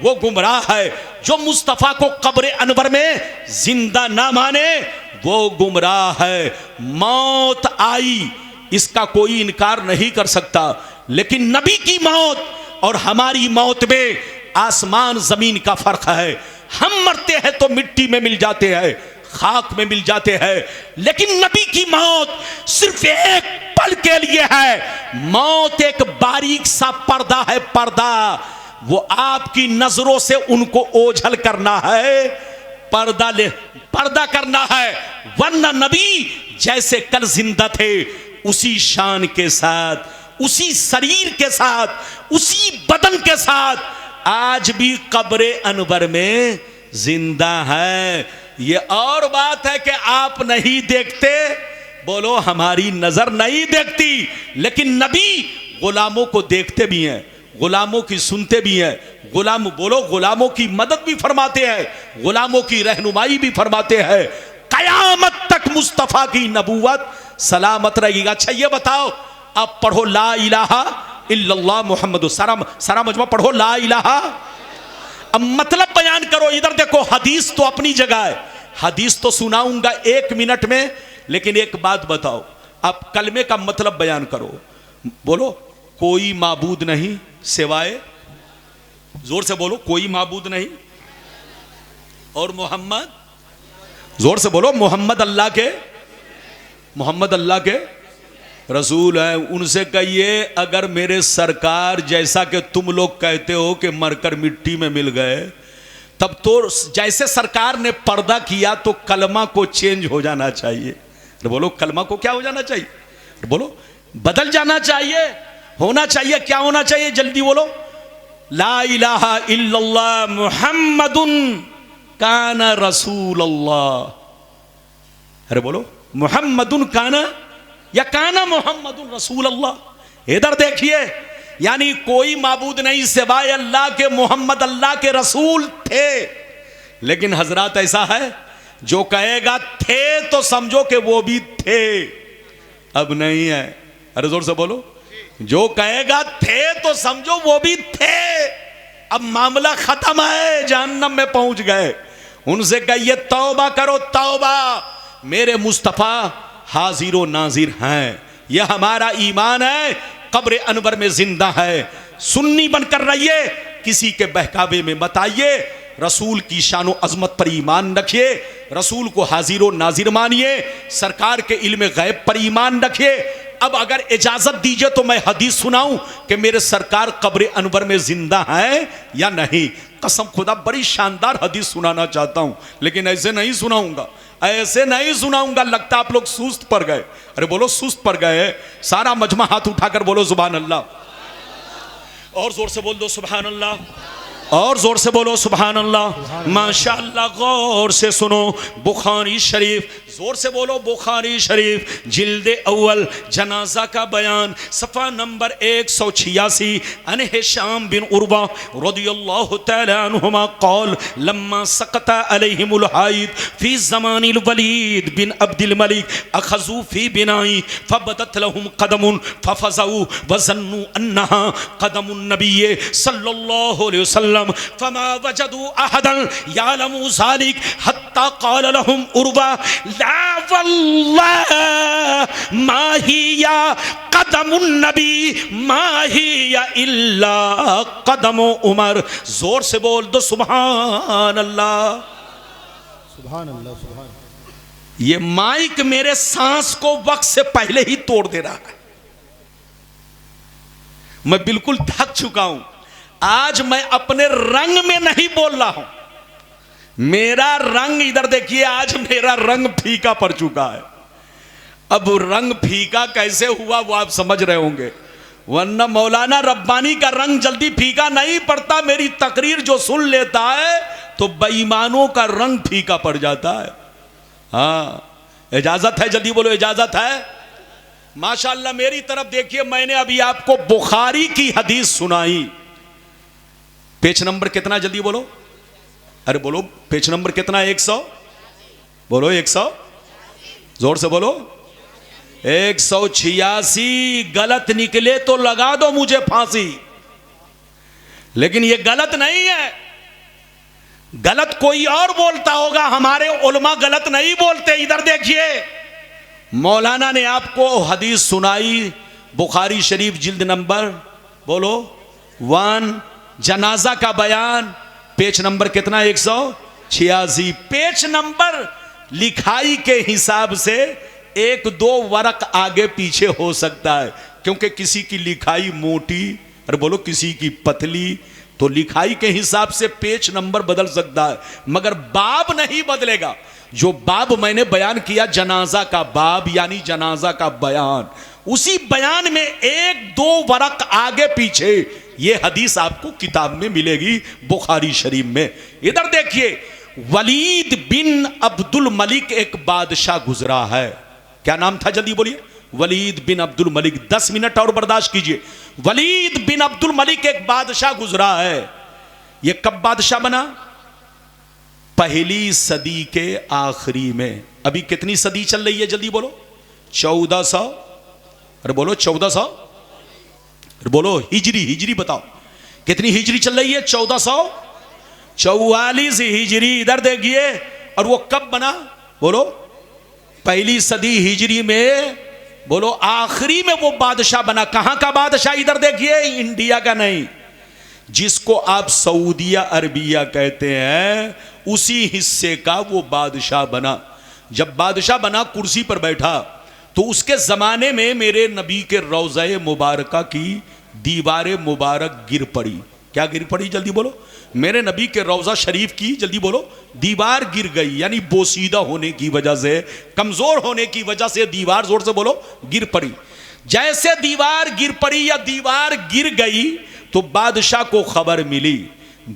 वो गुमराह है, जो मुस्तफा को कब्र अनवर में जिंदा ना माने वो गुमराह है। मौत आई, इसका कोई इनकार नहीं कर सकता, लेकिन नबी की मौत और हमारी मौत में आसमान जमीन का फर्क है। हम मरते हैं तो मिट्टी में मिल जाते हैं, खाक में मिल जाते हैं, लेकिन नबी की मौत सिर्फ एक पल के लिए है। मौत एक बारीक सा पर्दा है, पर्दा, वो आपकी नजरों से उनको ओझल करना है, पर्दा करना है। वरना नबी जैसे कल जिंदा थे, उसी शान के साथ, उसी शरीर के साथ, उसी बदन के साथ आज भी कब्र अनवर में जिंदा है। ये और बात है कि आप नहीं देखते, बोलो हमारी नजर नहीं देखती, लेकिन नबी गुलामों को देखते भी हैं, गुलामों की सुनते भी हैं, गुलाम बोलो गुलामों की मदद भी फरमाते हैं, गुलामों की रहनुमाई भी फरमाते हैं। कयामत तक मुस्तफा की नबूवत सलामत रहेगी। अच्छा ये बताओ, आप पढ़ो ला इलाहा इल्लल्लाह मुहम्मद, सारा मजमा पढ़ो ला इलाहा। अब मतलब बयान करो। इधर देखो, हदीस तो अपनी जगह है, हदीस तो सुनाऊंगा 1 मिनट में, लेकिन एक बात बताओ, आप कलमे का मतलब बयान करो। बोलो कोई माबूद नहीं सिवाय, जोर से बोलो, कोई माबूद नहीं, और मोहम्मद, जोर से बोलो, मोहम्मद अल्लाह के रसूल है। उनसे कहिए अगर मेरे सरकार जैसा कि तुम लोग कहते हो कि मरकर मिट्टी में मिल गए, तब तो जैसे सरकार ने पर्दा किया तो कलमा को चेंज हो जाना चाहिए। तो बोलो कलमा को क्या हो जाना चाहिए, तो बोलो बदल जाना चाहिए, होना चाहिए, क्या होना चाहिए, जल्दी बोलो। ला इलाहा इल्लल्लाह मुहम्मदुन काना रसूल अल्लाह। अरे बोलो मुहम्मदुन काना या काना मुहम्मदुन रसूल अल्लाह। इधर देखिए, यानी कोई माबूद नहीं सिवाय अल्लाह के, मोहम्मद अल्लाह के रसूल थे। लेकिन हजरत ऐसा है, जो कहेगा थे तो समझो कि वो भी थे, अब नहीं है। अरे जोर से बोलो, जो कहेगा थे तो समझो वो भी थे, अब मामला खत्म है, जहन्नम में पहुंच गए। उनसे कहिए तौबा करो तौबा, मेरे मुस्तफा हाजिर नाजिर हैं, यह हमारा ईमान है, कब्र अनवर में जिंदा है। सुन्नी बनकर रहिए, किसी के बहकावे में मत आइए, रसूल की शानो अजमत पर ईमान रखिए, रसूल को हाजिर नाजिर मानिए, सरकार के इल्म गैब पर ईमान रखिए। अब अगर इजाजत दीजिए तो मैं हदीस सुनाऊं कि मेरे सरकार कब्र अनवर में जिंदा है या नहीं। कसम खुदा बड़ी शानदार हदीस सुनाना चाहता हूं, लेकिन ऐसे नहीं सुनाऊंगा, ऐसे नहीं सुनाऊंगा। लगता आप लोग सुस्त पड़ गए। अरे बोलो सुस्त पड़ गए। सारा मजमा हाथ उठाकर बोलो सुभान अल्लाह, और जोर से बोल दो सुभान अल्लाह, और जोर से बोलो सुभान अल्लाह। माशाअल्लाह, गौर से सुनो, बुखारी शरीफ, जोर से बोलो बुखारी शरीफ, जिल्दे अव्वल, जनाजा का बयान, सफ़ा नंबर 186। अन हिशाम बिन उर्वा रदियल्लाहु तआला अन्हुमा क़ाल लम्मा सकता अलैहिमुल हाइद फी ज़मानिल वलीद बिन अब्दिल मलिक अखज़ू फी बिनाई फबदत लहुम क़दमुन फफ़ज़ऊ वज़न्नु अन्नहा क़दमुन नबिय्य सल्लल्लाहु अलैहि वसल्लम फमा वजदू अहदन यालमु ज़ालिक हत्ता क़ाल लहुम उर्वा ला वल्लाह मा हिया क़दमुन नबी मा हिया इल्ला क़दमु उमर। जोर से बोल दो सुभान अल्लाह, सुभान अल्लाह, सुभान। ये माइक मेरे सांस को वक्त से पहले ही तोड़ दे रहा है, मैं बिल्कुल थक चुका हूं। आज मैं अपने रंग में नहीं बोल रहा हूं, मेरा रंग इधर देखिए, आज मेरा रंग फीका पड़ चुका है। अब रंग फीका कैसे हुआ वो आप समझ रहे होंगे, वरना मौलाना रब्बानी का रंग जल्दी फीका नहीं पड़ता। मेरी तकरीर जो सुन लेता है तो बेईमानों का रंग फीका पड़ जाता है। हाँ, इजाजत है, जल्दी बोलो इजाजत है। माशाअल्लाह, मेरी तरफ देखिए, मैंने अभी आपको बुखारी की हदीस सुनाई। पेज नंबर कितना, जल्दी बोलो। अरे बोलो पेज नंबर कितना, 100 बोलो, 100 जोर से बोलो, 186। गलत निकले तो लगा दो मुझे फांसी, लेकिन ये गलत नहीं है। गलत कोई और बोलता होगा, हमारे उलमा गलत नहीं बोलते। इधर देखिए, मौलाना ने आपको हदीस सुनाई, बुखारी शरीफ जिल्द नंबर बोलो 1, जनाजा का बयान, पेज नंबर कितना, 186। पेज नंबर लिखाई के हिसाब से 1-2 वरक आगे पीछे हो सकता है, क्योंकि किसी की लिखाई मोटी, अरे बोलो किसी की पतली, तो लिखाई के हिसाब से पेज नंबर बदल सकता है, मगर बाब नहीं बदलेगा। जो बाब मैंने बयान किया, जनाजा का बाब यानी जनाजा का बयान, उसी बयान में 1-2 वरक आगे पीछे ये हदीस आपको किताब में मिलेगी, बुखारी शरीफ में। इधर देखिए, वलीद बिन अब्दुल मलिक एक बादशाह गुजरा है। क्या नाम था, जल्दी बोलिए। वलीद बिन अब्दुल मलिक। 10 मिनट और बर्दाश्त कीजिए। वलीद बिन अब्दुल मलिक एक बादशाह गुजरा है। यह कब बादशाह बना? पहली सदी के आखिरी में। अभी कितनी सदी चल रही है, जल्दी बोलो। 1400। अरे बोलो 1400। अरे बोलो हिजरी, हिजरी बताओ कितनी हिजरी चल रही है? 1444 हिजरी। इधर देखिए। और वो कब बना? बोलो पहली सदी हिजरी में। बोलो आखिरी में वो बादशाह बना। कहां का बादशाह? इधर देखिए, इंडिया का नहीं, जिसको आप सऊदिया अरबिया कहते हैं, उसी हिस्से का वो बादशाह बना। जब बादशाह बना, कुर्सी पर बैठा, तो उसके जमाने में मेरे नबी के रोज़े मुबारका की दीवार मुबारक गिर पड़ी। क्या गिर पड़ी, जल्दी बोलो। मेरे नबी के रोज़ा शरीफ की, जल्दी बोलो, दीवार गिर गई। यानी बोसीदा होने की वजह से, कमजोर होने की वजह से दीवार, जोर से बोलो, गिर पड़ी। जैसे दीवार गिर पड़ी या दीवार गिर गई, तो बादशाह को खबर मिली।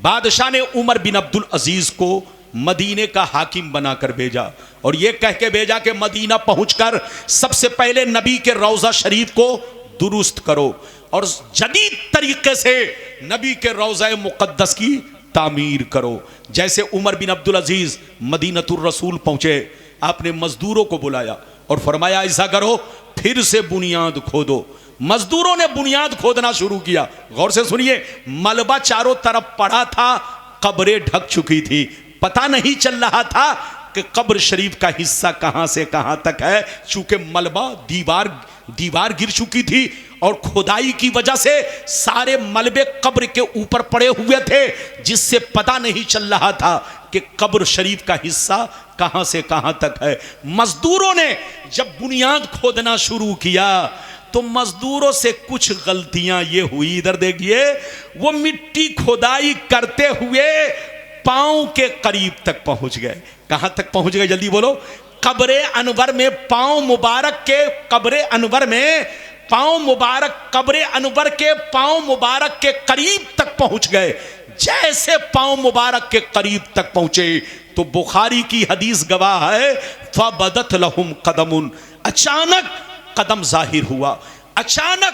बादशाह ने उमर बिन अब्दुल अजीज को मदीने का हाकिम बनाकर भेजा, और यह कह के भेजा कि मदीना पहुंचकर सबसे पहले नबी के रोज़ा शरीफ को दुरुस्त करो और जदीद तरीके से नबी के रोज़ा मुक़द्दस की तामीर करो। जैसे उमर बिन अब्दुल अजीज मदीनतुर रसूल पहुंचे, आपने मजदूरों को बुलाया और फरमाया ऐसा करो, फिर से बुनियाद खोदो। मजदूरों ने बुनियाद खोदना शुरू किया। गौर से सुनिए, मलबा चारों तरफ पड़ा था, कब्रें ढक चुकी थी, पता नहीं चल रहा था कि कब्र शरीफ का हिस्सा कहां से कहां तक है। चूंकि मलबा दीवार गिर चुकी थी और खुदाई की वजह से सारे मलबे कब्र के ऊपर पड़े हुए थे, जिससे पता नहीं चल रहा था कि कब्र शरीफ का हिस्सा कहां से कहां तक है। मजदूरों ने जब बुनियाद खोदना शुरू किया, तो मजदूरों से कुछ गलतियां ये हुई। इधर देखिए, वो मिट्टी खुदाई करते हुए पांव के करीब तक पहुंच गए। कहां तक पहुंच गए, जल्दी बोलो? कब्रे अनवर में, पांव मुबारक के कब्रे अनवर में, पांव मुबारक कब्रे अनवर के पांव मुबारक के करीब तक पहुंच गए। जैसे पांव मुबारक के करीब तक पहुंचे, तो बुखारी की हदीस गवाह है, फबदत लहुम कदमुन, अचानक कदम जाहिर हुआ। अचानक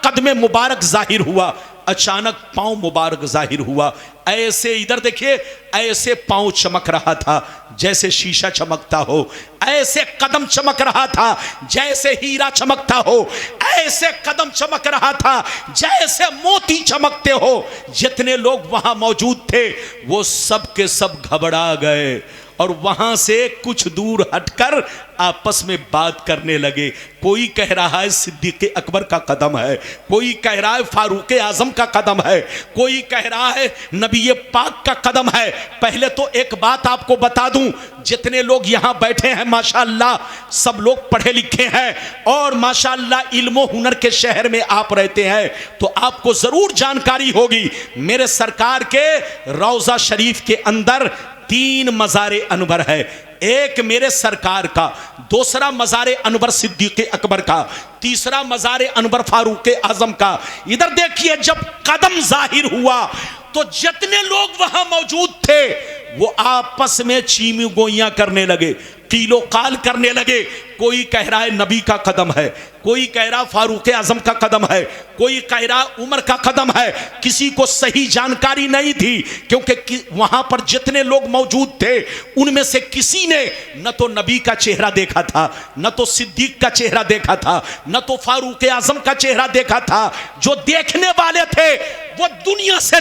कदम मुबारक जाहिर हुआ, अचानक पांव मुबारक जाहिर हुआ। ऐसे, इधर देखिए, ऐसे पांव चमक रहा था जैसे शीशा चमकता हो, ऐसे कदम चमक रहा था जैसे हीरा चमकता हो, ऐसे कदम चमक रहा था जैसे मोती चमकते हो। जितने लोग वहां मौजूद थे, वो सब के सब घबरा गए और वहां से कुछ दूर हटकर आपस में बात करने लगे। कोई कह रहा है सिद्दीक़ अकबर का कदम है, कोई कह रहा है फारूक आजम का कदम है, कोई कह रहा है नबी पाक का कदम है। पहले तो एक बात आपको बता दूं, जितने लोग यहां बैठे हैं माशाअल्लाह सब लोग पढ़े लिखे हैं और माशाअल्लाह इल्म हुनर के शहर में आप रहते हैं, तो आपको जरूर जानकारी होगी। मेरे सरकार के रोज़ा शरीफ के अंदर 3 मज़ारे अनवर है। एक मेरे सरकार का, दूसरा मज़ारे अनवर सिद्दीक़ अकबर का, तीसरा मज़ारे अनवर फारूक आजम का। इधर देखिए, जब कदम जाहिर हुआ तो जितने लोग वहां मौजूद थे वो आपस में चीमी गोइयां करने लगे, कीलो काल करने लगे। कोई कह रहा है नबी का कदम है, कोई कह रहा फारूक आजम का कदम है, कोई कह रहा उमर का कदम है। किसी को सही जानकारी नहीं थी, क्योंकि वहां पर जितने लोग मौजूद थे उनमें से किसी ने न तो नबी का चेहरा देखा था, न तो सिद्दीक का चेहरा देखा था, न तो फारूक आजम का चेहरा देखा था। जो देखने वाले थे वो दुनिया से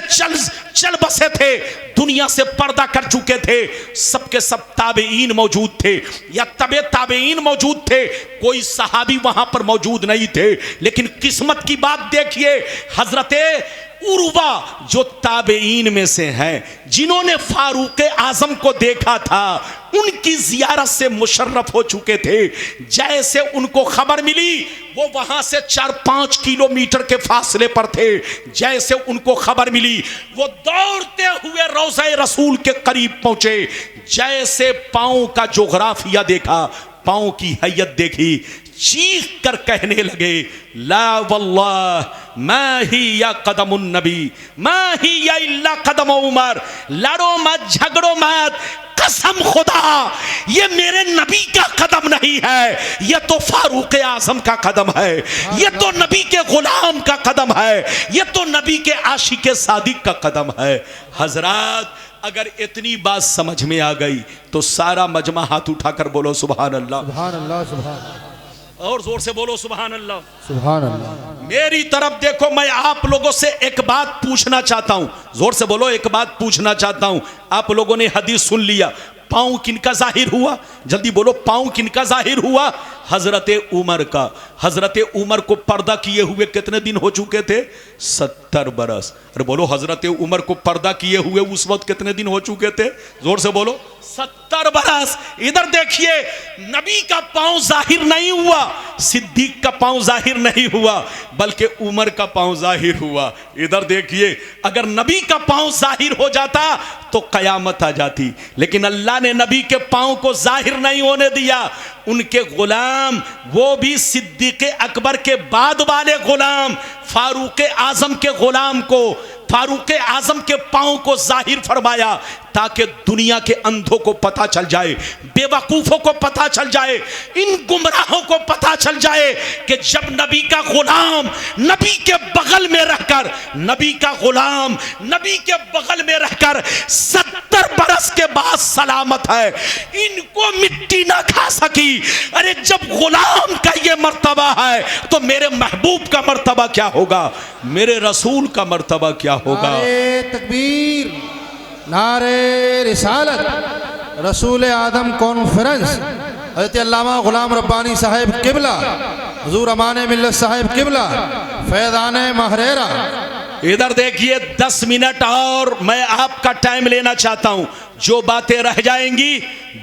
चल बसे थे, दुनिया से पर्दा कर चुके थे। सबके सब ताबेईन मौजूद थे या तबे ताबेईन मौजूद थे, कोई सहाबी वहां पर मौजूद नहीं थे। लेकिन किस्मत की बात देखिए, हजरते उर्वा जो ताबेईन में से हैं, जिन्होंने फारूक आजम को देखा था, उनकी जियारत से मुशर्रफ हो चुके थे। जैसे उनको खबर मिली, वो वहां से 4-5 किलोमीटर के फासले पर थे। जैसे उनको खबर मिली, वो दौड़ते हुए रोज़े रसूल के करीब पहुंचे। जैसे पांव का जोग्राफिया देखा, पाँव की हैयत देखी, चीख कर कहने लगे, ला वल्लाह मैं ही या कदमुन नबी, मैं ही या इल्ला कदम उमर, लड़ो मत, झगड़ो मत, कसम खुदा ये मेरे नबी का कदम नहीं है, ये तो फारूक आजम का कदम है, ये तो नबी के गुलाम का कदम है, ये तो नबी के आशिक सादिक का कदम है। हजरात, अगर इतनी बात समझ में आ गई तो सारा मजमा हाथ उठाकर बोलो सुभान अल्लाह, सुभान अल्लाह, सुभान, और जोर से बोलो सुभान अल्लाह, सुभान अल्लाह। मेरी तरफ देखो, मैं आप लोगों से एक बात पूछना चाहता हूं, जोर से बोलो, एक बात पूछना चाहता हूं। आप लोगों ने हदीस सुन लिया, पाँव किनका जाहिर हुआ? जल्दी बोलो, पाँव किनका जाहिर हुआ? हजरत उमर का। हजरत उमर को पर्दा किए हुए कितने दिन हो चुके थे? 70 बरस। अरे बोलो, हजरत उमर को पर्दा किए हुए उस वक्त कितने दिन हो चुके थे? जोर से बोलो, 70 बरस। इधर देखिए, नबी का पाँव जाहिर नहीं हुआ, सिद्दीक का पाँव जाहिर नहीं हुआ, बल्कि उमर का पाँव जाहिर हुआ। इधर देखिए, अगर नबी का पाँव जाहिर हो जाता तो कयामत आ जाती, लेकिन अल्लाह ने नबी के पाँव को जाहिर नहीं होने दिया। उनके गुलाम, वो भी सिद्दीक अकबर के बाद वाले गुलाम, फारूक आजम के गुलाम को, फारूक आजम के पाँव को जाहिर फरमाया, ताकि दुनिया के अंधों को पता चल जाए, बेवकूफों को पता चल जाए, इन गुमराहों को पता चल जाए कि जब नबी का गुलाम नबी के बगल में रहकर, नबी का गुलाम नबी के बगल में रहकर 70 बरस के बाद सलामत है, इनको मिट्टी ना खा सकी। अरे जब गुलाम का ये मर्तबा है तो मेरे महबूब का मर्तबा क्या होगा, मेरे रसूल का मर्तबा क्या होगा? नारे तकबीर, नारे रिसालत, रसूल आदम कॉन्फ्रेंस, हज़रत अल्लामा गुलाम रब्बानी साहिब किबला, हुजूर अमान मिल्लत साहिब किबला, फैज़ान महरेरा। इधर देखिए, 10 मिनट और मैं आपका टाइम लेना चाहता हूं, जो बातें रह जाएंगी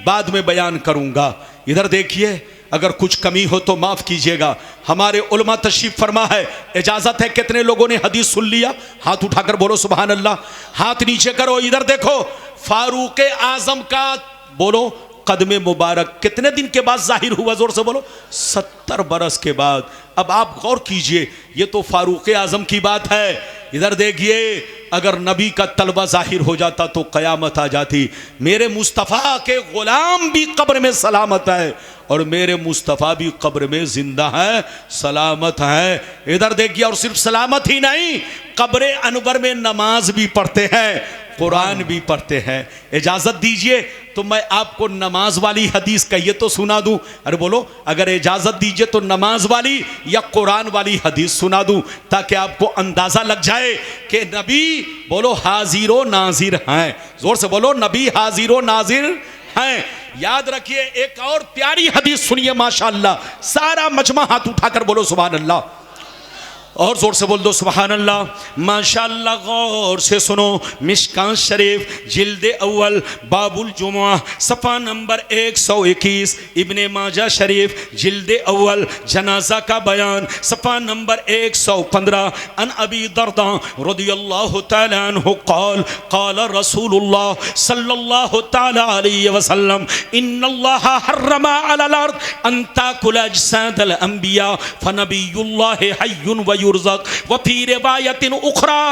बाद में बयान करूंगा। इधर देखिए, अगर कुछ कमी हो तो माफ कीजिएगा। हमारे उलमा तशरीफ फरमा है, इजाजत है। कितने लोगों ने हदीस सुन लिया? हाथ उठाकर बोलो सुभान अल्लाह, हाथ नीचे करो। इधर देखो, फारूक आजम का बोलो कदमे मुबारक कितने दिन के बाद जाहिर हुआ? जोर से बोलो, 70 बरस के बाद। अब आप गौर कीजिए, ये तो फारूक आजम की बात है। इधर देखिए, अगर नबी का तलबा जाहिर हो जाता तो कयामत आ जाती। मेरे मुस्तफ़ा के गुलाम भी कब्र में सलामत है, और मेरे मुस्तफ़ा भी कब्र में जिंदा है, सलामत है। इधर देखिए, और सिर्फ सलामत ही नहीं, कब्र अनवर में नमाज भी पढ़ते हैं, कुरान भी पढ़ते हैं। इजाज़त दीजिए तो मैं आपको नमाज वाली हदीस कहिए तो सुना दूं। अरे बोलो, अगर इजाज़त दीजिए तो नमाज वाली या कुरान वाली हदीस सुना दूं, ताकि आपको अंदाज़ा लग जाए कि नबी बोलो हाजिर व नाजिर हैं। जोर से बोलो, नबी हाजिर व नाजिर हैं। याद रखिए, एक और प्यारी हदीस सुनिए, माशाअल्लाह। सारा मजमा हाथ उठाकर बोलो सुभान अल्लाह, और जोर से बोल दो सुभान अल्लाह, माशाअल्लाह। गौर से सुनो, मिशकान शरीफ जिल्दे अव्वल बाबुल जुमा सफ़ा नंबर 121, इब्ने माजा शरीफ जिल्दे अव्वल जनाजा का बयान सफ़ा नंबर 115, अन अबी दर्दा रदियल्लाहु तआला अन्हु क़ाल क़ाल रसूलुल्लाह सल्लल्लाहु तआला अलैहि वसल्लम इन्नल्लाह हर्रमा अलल अर्द अन ताकुल अजसादल अंबिया फनबियुल्लाह हय्युन व युरज़क़ व फी रिवायतिन उखरा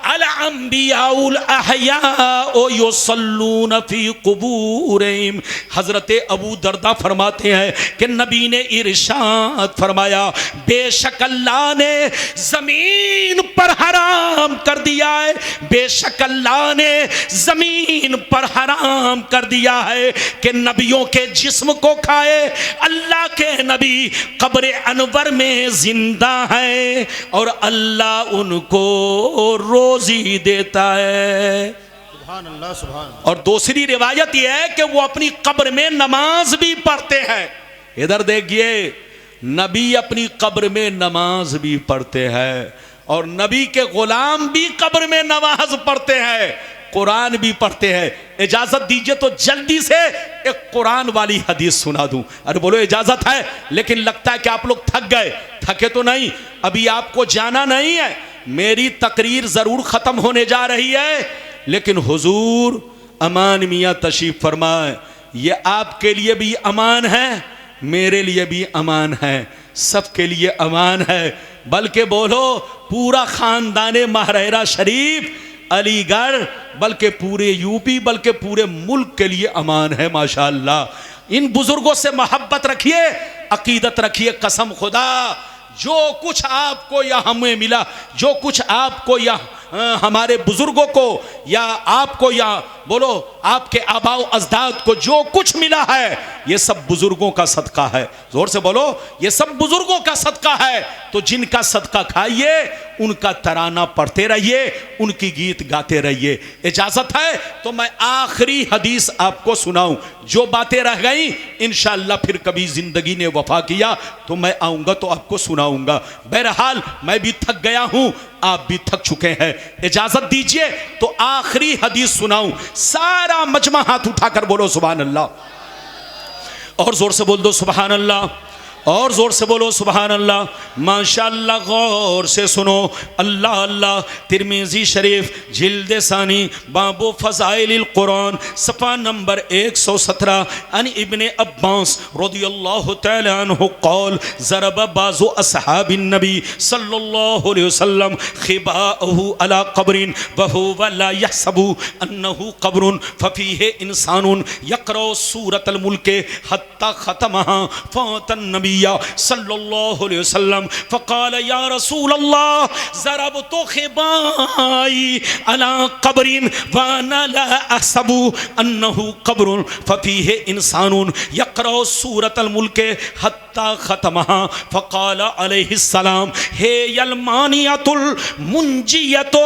अल अंबियाउल अहयाउ युसल्लून फी कुबूरिहिम। हज़रत अबू दर्दा फरमाते हैं कि नबी ने इरशाद फरमाया, बेशक अल्लाह ने ज़मीन पर हराम कर दिया है, बेशक अल्लाह ने ज़मीन पर हराम कर दिया है कि नबियों के जिस्म को खाए। अल्लाह के नबी कब्र अनवर में जिंदा है और अल्लाह उनको रोजी देता है। सुभान अल्लाह, सुभान। और दूसरी रिवायत यह है कि वो अपनी कब्र में नमाज भी पढ़ते हैं। इधर देखिए, नबी अपनी कब्र में नमाज भी पढ़ते हैं, और नबी के गुलाम भी कब्र में नमाज पढ़ते हैं, कुरान भी पढ़ते हैं। इजाजत दीजिए तो जल्दी से एक कुरान वाली हदीस सुना दूं। अरे बोलो, इजाजत है, लेकिन लगता है कि आप लोग थक गए। थके तो नहीं, अभी आपको जाना नहीं है, मेरी तकरीर जरूर खत्म होने जा रही है, लेकिन हुजूर अमान मियाँ तशरीफ फरमाए, ये आपके लिए भी अमान है मेरे लिए भी अमान है, सबके लिए अमान है। बल्कि बोलो पूरा ख़ानदान महरैरा शरीफ, अलीगढ़, बल्कि पूरे यूपी, बल्कि पूरे मुल्क के लिए अमान है माशाअल्लाह। इन बुजुर्गों से मोहब्बत रखिए, अकीदत रखिए। कसम खुदा, जो कुछ आपको या हमें मिला, जो कुछ आपको या हमारे बुजुर्गों को या आपको या बोलो आपके आबाओ अजदाद को जो कुछ मिला है, ये सब बुजुर्गों का सदका है। जोर से बोलो, ये सब बुजुर्गों का सदका है। तो जिनका सदका खाइए, उनका तराना पढ़ते रहिए, उनकी गीत गाते रहिए। इजाजत है तो मैं आखिरी हदीस आपको सुनाऊं। जो बातें रह गई इंशाअल्लाह फिर कभी जिंदगी ने वफा किया तो मैं आऊंगा तो आपको सुनाऊंगा। बहरहाल मैं भी थक गया हूं, आप भी थक चुके हैं। इजाजत दीजिए तो आखिरी हदीस सुनाऊं। सारा मजमा हाथ उठाकर बोलो सुभान अल्लाह, और जोर से बोल दो सुभान अल्लाह, और जोर से बोलो सुभान अल्लाह। माशाअल्लाह, गौर से सुनो। अल्लाह अल्लाह। तिरमिज़ी शरीफ जिल्द सानी बाबो फ़ज़ाइलिल कुरान सफ़ा नंबर 117 अन इब्ने अब्बास रज़ियल्लाहु तआला अन्हु क़ाल ज़रब बाज़ु अस्हाबिन नबी सल्लल्लाहु अलैहि वसल्लम ख़िबाअहु अला क़ब्रिन व हुवा ला यहसबु अन्नहु क़ब्रुन फ़फ़ीहि इंसानुन यक़रअु सूरतल मुल्क हत्ता ख़तमहा फ़ातन नबी सल्लल्लाहु अलैहि वसल्लम फ़क़ाल या रसूल अल्लाह ज़रबतु ख़िबाई अला क़ब्रिन व अना ला अहसबु अन्नहु क़ब्रुन फ़फ़ीहि इंसानुन यक़रअु सूरतल मुल्क हत्ता ख़तमहा फ़क़ाल अलैहिस्सलाम हे यलमानियतुल मुंजियतु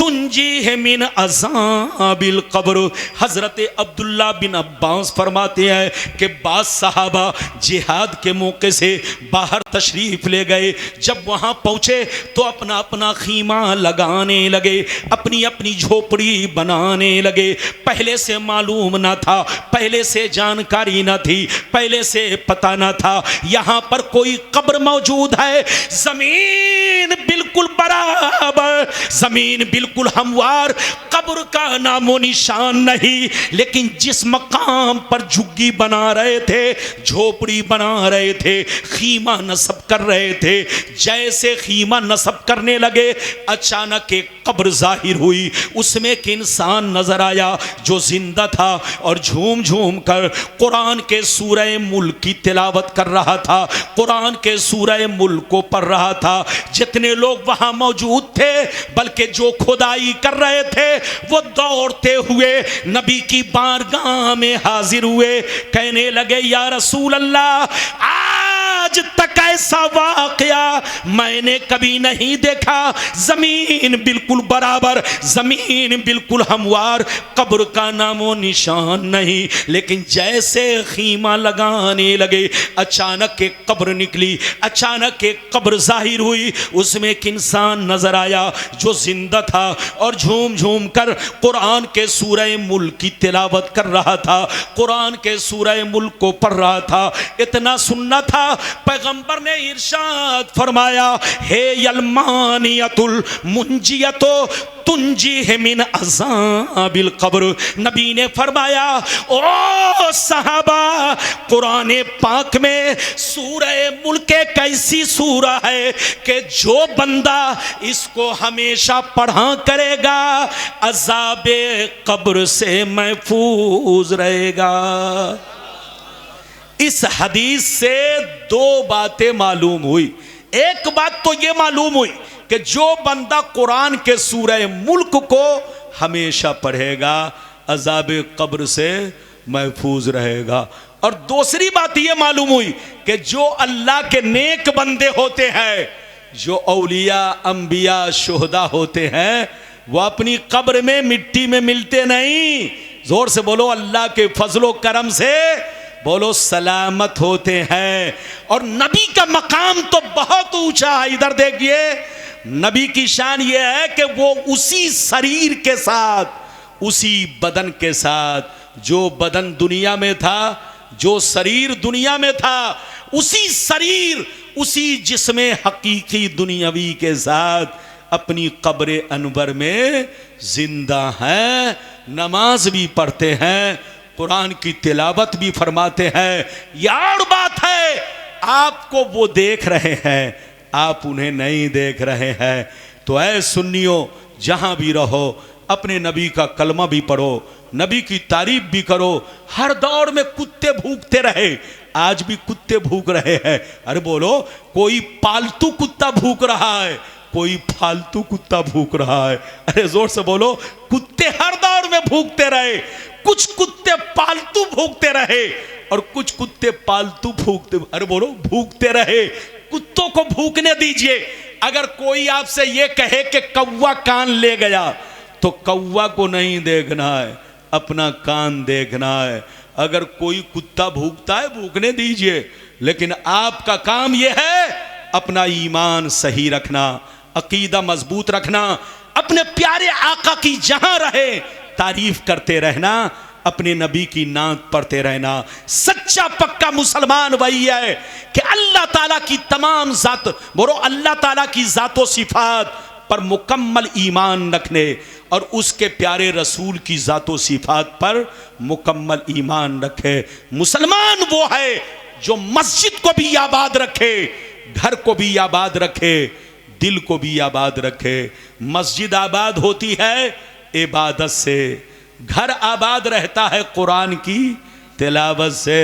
तुंजीह मिन अज़ाबिल क़ब्र। हज़रत अब्दुल्ला बिन अब्बास फरमाते हैं कि बाज़ सहाबा जिहाद के मौके से बाहर तशरीफ़ ले गए। जब वहाँ पहुँचे तो अपना अपना खीमा लगाने लगे, अपनी अपनी झोपड़ी बनाने लगे। पहले से मालूम ना था, पहले से जानकारी ना थी, पहले से पता ना था यहाँ पर कोई कब्र मौजूद है। ज़मीन बिल्कुल बराबर, ज़मीन बिल्कुल हमवार, कब्र का नामो निशान नहीं। लेकिन जिस मकाम पर झुग्गी बना रहे थे, झोपड़ी बना रहे थे, खीमा नस्ब कर रहे थे, जैसे खीमा नस्ब करने लगे अचानक एक कब्र जाहिर हुई। उसमें एक इंसान नजर आया जो जिंदा था और झूम झूम कर कुरान के सूरह मुल्क की तिलावत कर रहा था, कुरान के सूरह मुल्क को पढ़ रहा था। जितने लोग वहां मौजूद थे, बल्कि जो खुदाई कर रहे थे, वो दौड़ते हुए नबी की बारगाह में हाजिर हुए। कहने लगे या रसूल अल्लाह, आज तक ऐसा वाकया मैंने कभी नहीं देखा। जमीन बिल्कुल बराबर, जमीन बिल्कुल हमवार, कब्र का नामो निशान नहीं। लेकिन जैसे खीमा लगाने लगे अचानक एक कब्र निकली, अचानक एक कब्र जाहिर हुई। उसमें एक इंसान नजर आया जो जिंदा था और झूम झूम कर कुरान के सूरह मुल्क की तिलावत कर रहा था, कुरान के सूरह मुल्क को पढ़ रहा था। इतना सुनना था, पैगंबर ने इरशाद फरमाया हे यलमानियतुल मुंजियतो तुंजी मिन अज़ाबिल क़ब्र। नबी ने फरमाया ओ सहाबा, कुरान पाक में सूरह मुल्क कैसी सूरा है कि जो बंदा इसको हमेशा पढ़ा करेगा अज़ाबे क़ब्र से महफूज रहेगा। इस हदीस से दो बातें मालूम हुई। एक बात तो ये मालूम हुई कि जो बंदा कुरान के सूरह मुल्क को हमेशा पढ़ेगा अज़ाब कब्र से महफूज रहेगा। और दूसरी बात ये मालूम हुई कि जो अल्लाह के नेक बंदे होते हैं, जो औलिया अंबिया शुहदा होते हैं, वो अपनी कब्र में मिट्टी में मिलते नहीं। जोर से बोलो अल्लाह के फजलो करम से बोलो सलामत होते हैं। और नबी का मकाम तो बहुत ऊंचा है। इधर देखिए, नबी की शान ये है कि वो उसी शरीर के साथ, उसी बदन के साथ, जो बदन दुनिया में था, जो शरीर दुनिया में था, उसी शरीर, उसी जिस्म हकीकी दुनियावी के साथ अपनी कब्र अनवर में जिंदा हैं, नमाज भी पढ़ते हैं, कुरान की तिलावत भी फरमाते हैं। यह और बात है, आपको वो देख रहे हैं, आप उन्हें नहीं देख रहे हैं। तो ऐ सुन्नियों, जहां भी रहो अपने नबी का कलमा भी पढ़ो, नबी की तारीफ भी करो। हर दौर में कुत्ते भूखते रहे, आज भी कुत्ते भूख रहे हैं। अरे बोलो, कोई पालतू कुत्ता भूख रहा है, कोई फालतू कुत्ता भूख रहा है। अरे जोर से बोलो, कुत्ते हर दौर में भूखते रहे। कुछ कुत्ते पालतू भूखते रहे और कुछ कुत्ते पालतू भूखते, अरे बोलो, भूखते रहे। कुत्तों को भूखने दीजिए। अगर कोई आपसे ये कहे कि कौवा कान ले गया, तो कौवा को नहीं देखना है, अपना कान देखना है। अगर कोई कुत्ता भूखता है, भूखने दीजिए, लेकिन आपका काम यह है अपना ईमान सही रखना, अकीदा मजबूत रखना, अपने प्यारे आका की जहां रहे तारीफ करते रहना, अपने नबी की नात पढ़ते रहना। सच्चा पक्का मुसलमान वही है कि अल्लाह ताला की तमाम जात, बोलो अल्लाह ताला की जातो सिफात पर मुकम्मल ईमान रखने और उसके प्यारे रसूल की जातो सिफात पर मुकम्मल ईमान रखे। मुसलमान वो है जो मस्जिद को भी आबाद रखे, घर को भी आबाद रखे, दिल को भी आबाद रखे। मस्जिद आबाद होती है इबादत से, घर आबाद रहता है कुरान की तिलावत से,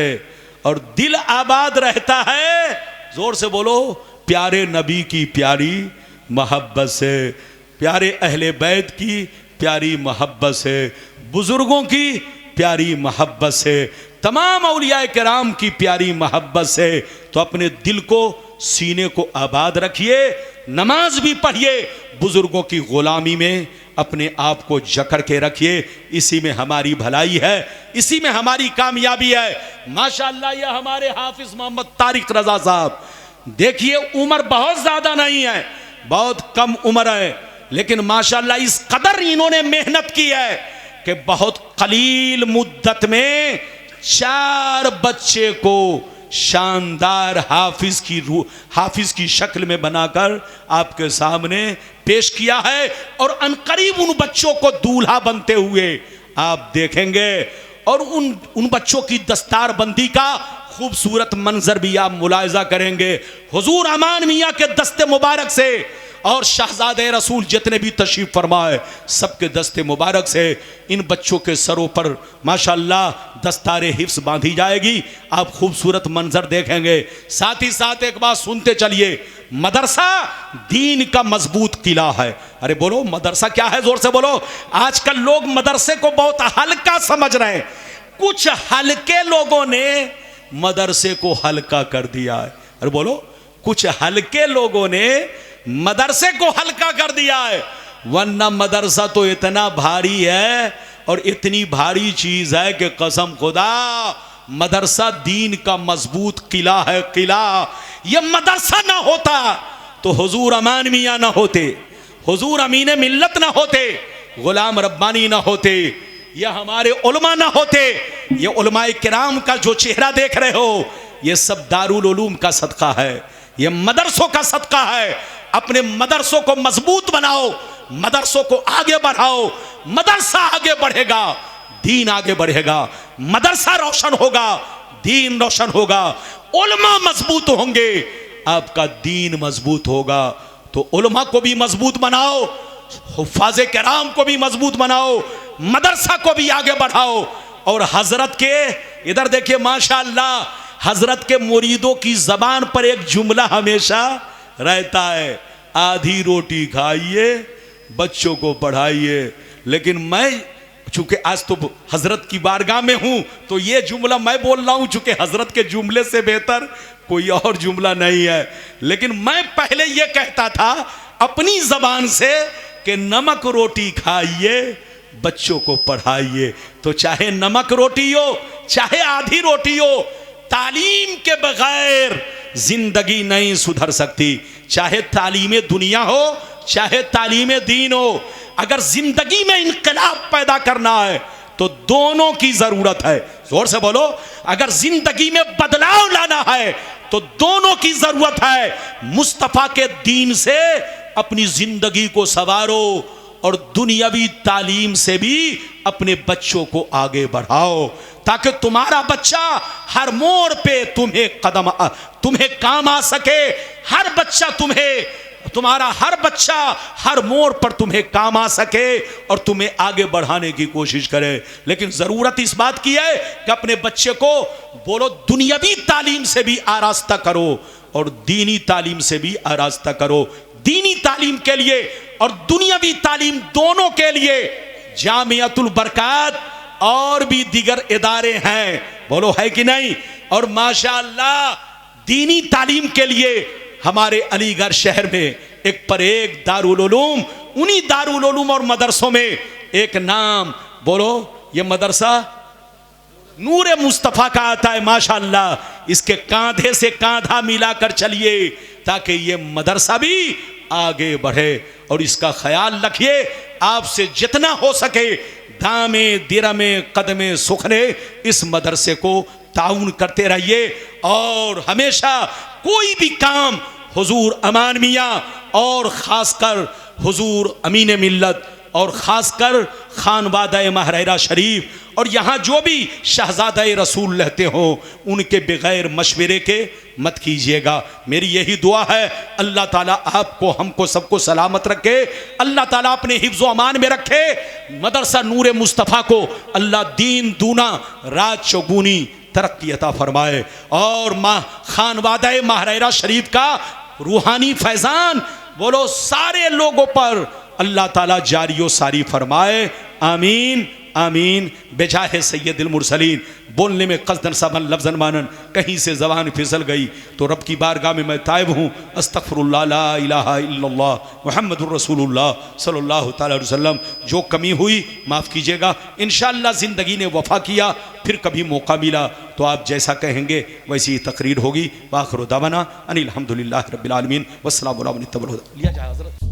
और दिल आबाद रहता है, जोर से बोलो, प्यारे नबी की प्यारी मोहब्बत से, प्यारे अहले बैत की प्यारी मोहब्बत से, बुजुर्गों की प्यारी मोहब्बत से, तमाम औलियाए किराम की प्यारी मोहब्बत से। तो अपने दिल को, सीने को आबाद रखिए, नमाज भी पढ़िए, बुजुर्गों की गुलामी में अपने आप को जकड़ के रखिए। इसी में हमारी भलाई है, इसी में हमारी कामयाबी है। माशाअल्लाह, ये हमारे हाफिज मोहम्मद तारिक रजा साहब, देखिए उम्र बहुत ज्यादा नहीं है, बहुत कम उम्र है, लेकिन माशाअल्लाह इस कदर इन्होंने मेहनत की है कि बहुत कलील मुद्दत में 4 बच्चे को शानदार हाफिज की शक्ल में बनाकर आपके सामने पेश किया है। और अनकरीब उन बच्चों को दूल्हा बनते हुए आप देखेंगे, और उन बच्चों की दस्तार बंदी का खूबसूरत मंजर भी आप मुलाहिजा करेंगे। हुजूर अमान मियाँ के दस्ते मुबारक से और शहजादे रसूल जितने भी तशरीफ फरमाए, सबके दस्ते मुबारक से इन बच्चों के सरों पर माशाअल्लाह दस्तारे हिफ्स बांधी जाएगी। आप खूबसूरत मंजर देखेंगे। साथ ही साथ एक बात सुनते चलिए, मदरसा दीन का मजबूत किला है। अरे बोलो, मदरसा क्या है, जोर से बोलो। आजकल लोग मदरसे को बहुत हल्का समझ रहे हैं। कुछ हल्के लोगों ने मदरसे को हल्का कर दिया है। अरे बोलो, कुछ हल्के लोगों ने मदरसे को हल्का कर दिया है, वरना मदरसा तो इतना भारी है और इतनी भारी चीज है कि कसम खुदा, मदरसा दीन का मजबूत किला है, किला। ये मदरसा ना होता तो हुजूर अमान मियाँ ना होते, हुजूर अमीन मिल्लत ना होते, गुलाम रब्बानी ना होते, ये हमारे उलमा ना होते। ये उलमाए किराम का जो चेहरा देख रहे हो, ये सब दारुल उलूम का सदका है, ये मदरसों का सदका है। अपने मदरसों को मजबूत बनाओ, मदरसों को आगे बढ़ाओ। मदरसा आगे बढ़ेगा, दीन आगे बढ़ेगा। मदरसा रोशन होगा, दीन रोशन होगा। उलमा मजबूत होंगे, आपका दीन मजबूत होगा। तो उलमा को भी मजबूत बनाओ, हुफ्फाज़े किराम को भी मजबूत बनाओ, मदरसा को भी आगे बढ़ाओ। और हजरत के इधर देखिए, माशाअल्लाह हजरत के मुरीदों की जबान पर एक जुमला हमेशा रहता है, आधी रोटी खाइए, बच्चों को पढ़ाइए। लेकिन मैं चूंकि आज तो हजरत की बारगाह में हूं, तो ये जुमला मैं बोल रहा हूं, चूंकि हजरत के जुमले से बेहतर कोई और जुमला नहीं है। लेकिन मैं पहले ये कहता था अपनी जबान से कि नमक रोटी खाइए, बच्चों को पढ़ाइए। तो चाहे नमक रोटी हो, चाहे आधी रोटी हो, तालीम के बगैर जिंदगी नहीं सुधर सकती। चाहे तालीम दुनिया हो, चाहे तालीम दीन हो। अगर जिंदगी में इनकलाब पैदा करना है तो दोनों की जरूरत है। जोर से बोलो, अगर जिंदगी में बदलाव लाना है तो दोनों की जरूरत है। मुस्तफा के दीन से अपनी जिंदगी को संवारो और दुनियावी तालीम से भी अपने बच्चों को आगे बढ़ाओ। ताकि तुम्हारा बच्चा हर मोड़ पे तुम्हें काम आ सके। हर बच्चा तुम्हारा हर बच्चा हर मोड़ पर तुम्हें काम आ सके और तुम्हें आगे बढ़ाने की कोशिश करे। लेकिन जरूरत इस बात की है कि अपने बच्चे को बोलो दुनियावी तालीम से भी आरास्ता करो और दीनी तालीम से भी आरास्ता करो। दीनी तालीम के लिए और दुनियावी तालीम दोनों के लिए जामियातुल बरकात और भी दीगर इदारे हैं, बोलो है कि नहीं। और माशाअल्लाह दीनी तालीम के लिए हमारे अलीगढ़ शहर में एक पर एक दारुल उलूम, उन्हीं दारुल उलूम और मदरसों में एक नाम बोलो, ये मदरसा नूरे मुस्तफ़ा का आता है माशाअल्लाह। इसके कांधे से कांधा मिलाकर चलिए ताकि ये मदरसा भी आगे बढ़े। और इसका ख्याल रखिए, आपसे जितना हो सके दामे दिरमे कदमे सुखने इस मदरसे को ताउन करते रहिए। और हमेशा कोई भी काम हुजूर अमान मियाँ और ख़ासकर हुजूर अमीन मिल्लत और ख़ासकर खानवादा महरैरा शरीफ और यहाँ जो भी शहजादा रसूल रहते हो उनके बग़ैर मशवरे के मत कीजिएगा। मेरी यही दुआ है, अल्लाह ताला आपको हमको सबको सलामत रखे, अल्लाह ताला अपने हिफ्ज़ व अमान में रखे। मदरसा नूरे मुस्तफ़ा को अल्लाह दीन दूना रात चौगुनी तरक्की अता फरमाए और खानवादा महरैरा शरीफ का रूहानी फैज़ान बोलो सारे लोगों पर अल्लाह ताला जारियो सारी फरमाए। आमीन आमीन। बेजाहे सैयदुल मुरसलीन। बोलने में कसदन सबन लफ्ज़न मानन कहीं से ज़बान फिसल गई तो रब की बारगाह में मैं ताइब हूँ। अस्तग़फिरुल्लाह ला इलाहा इल्लल्लाह मुहम्मदुर रसूलुल्लाह सल्लल्लाहु तआला अलैहि वसल्लम। जो कमी हुई माफ़ कीजिएगा। इंशाअल्लाह ज़िंदगी ने वफ़ा किया, फिर कभी मौका मिला तो आप जैसा कहेंगे वैसी ही तकरीर होगी। वाखिरु दावाना अनिल हम्दुलिल्लाहि रब्बिल आलमीन वस्सलामु अलैकुम। लिया जाए हज़रत।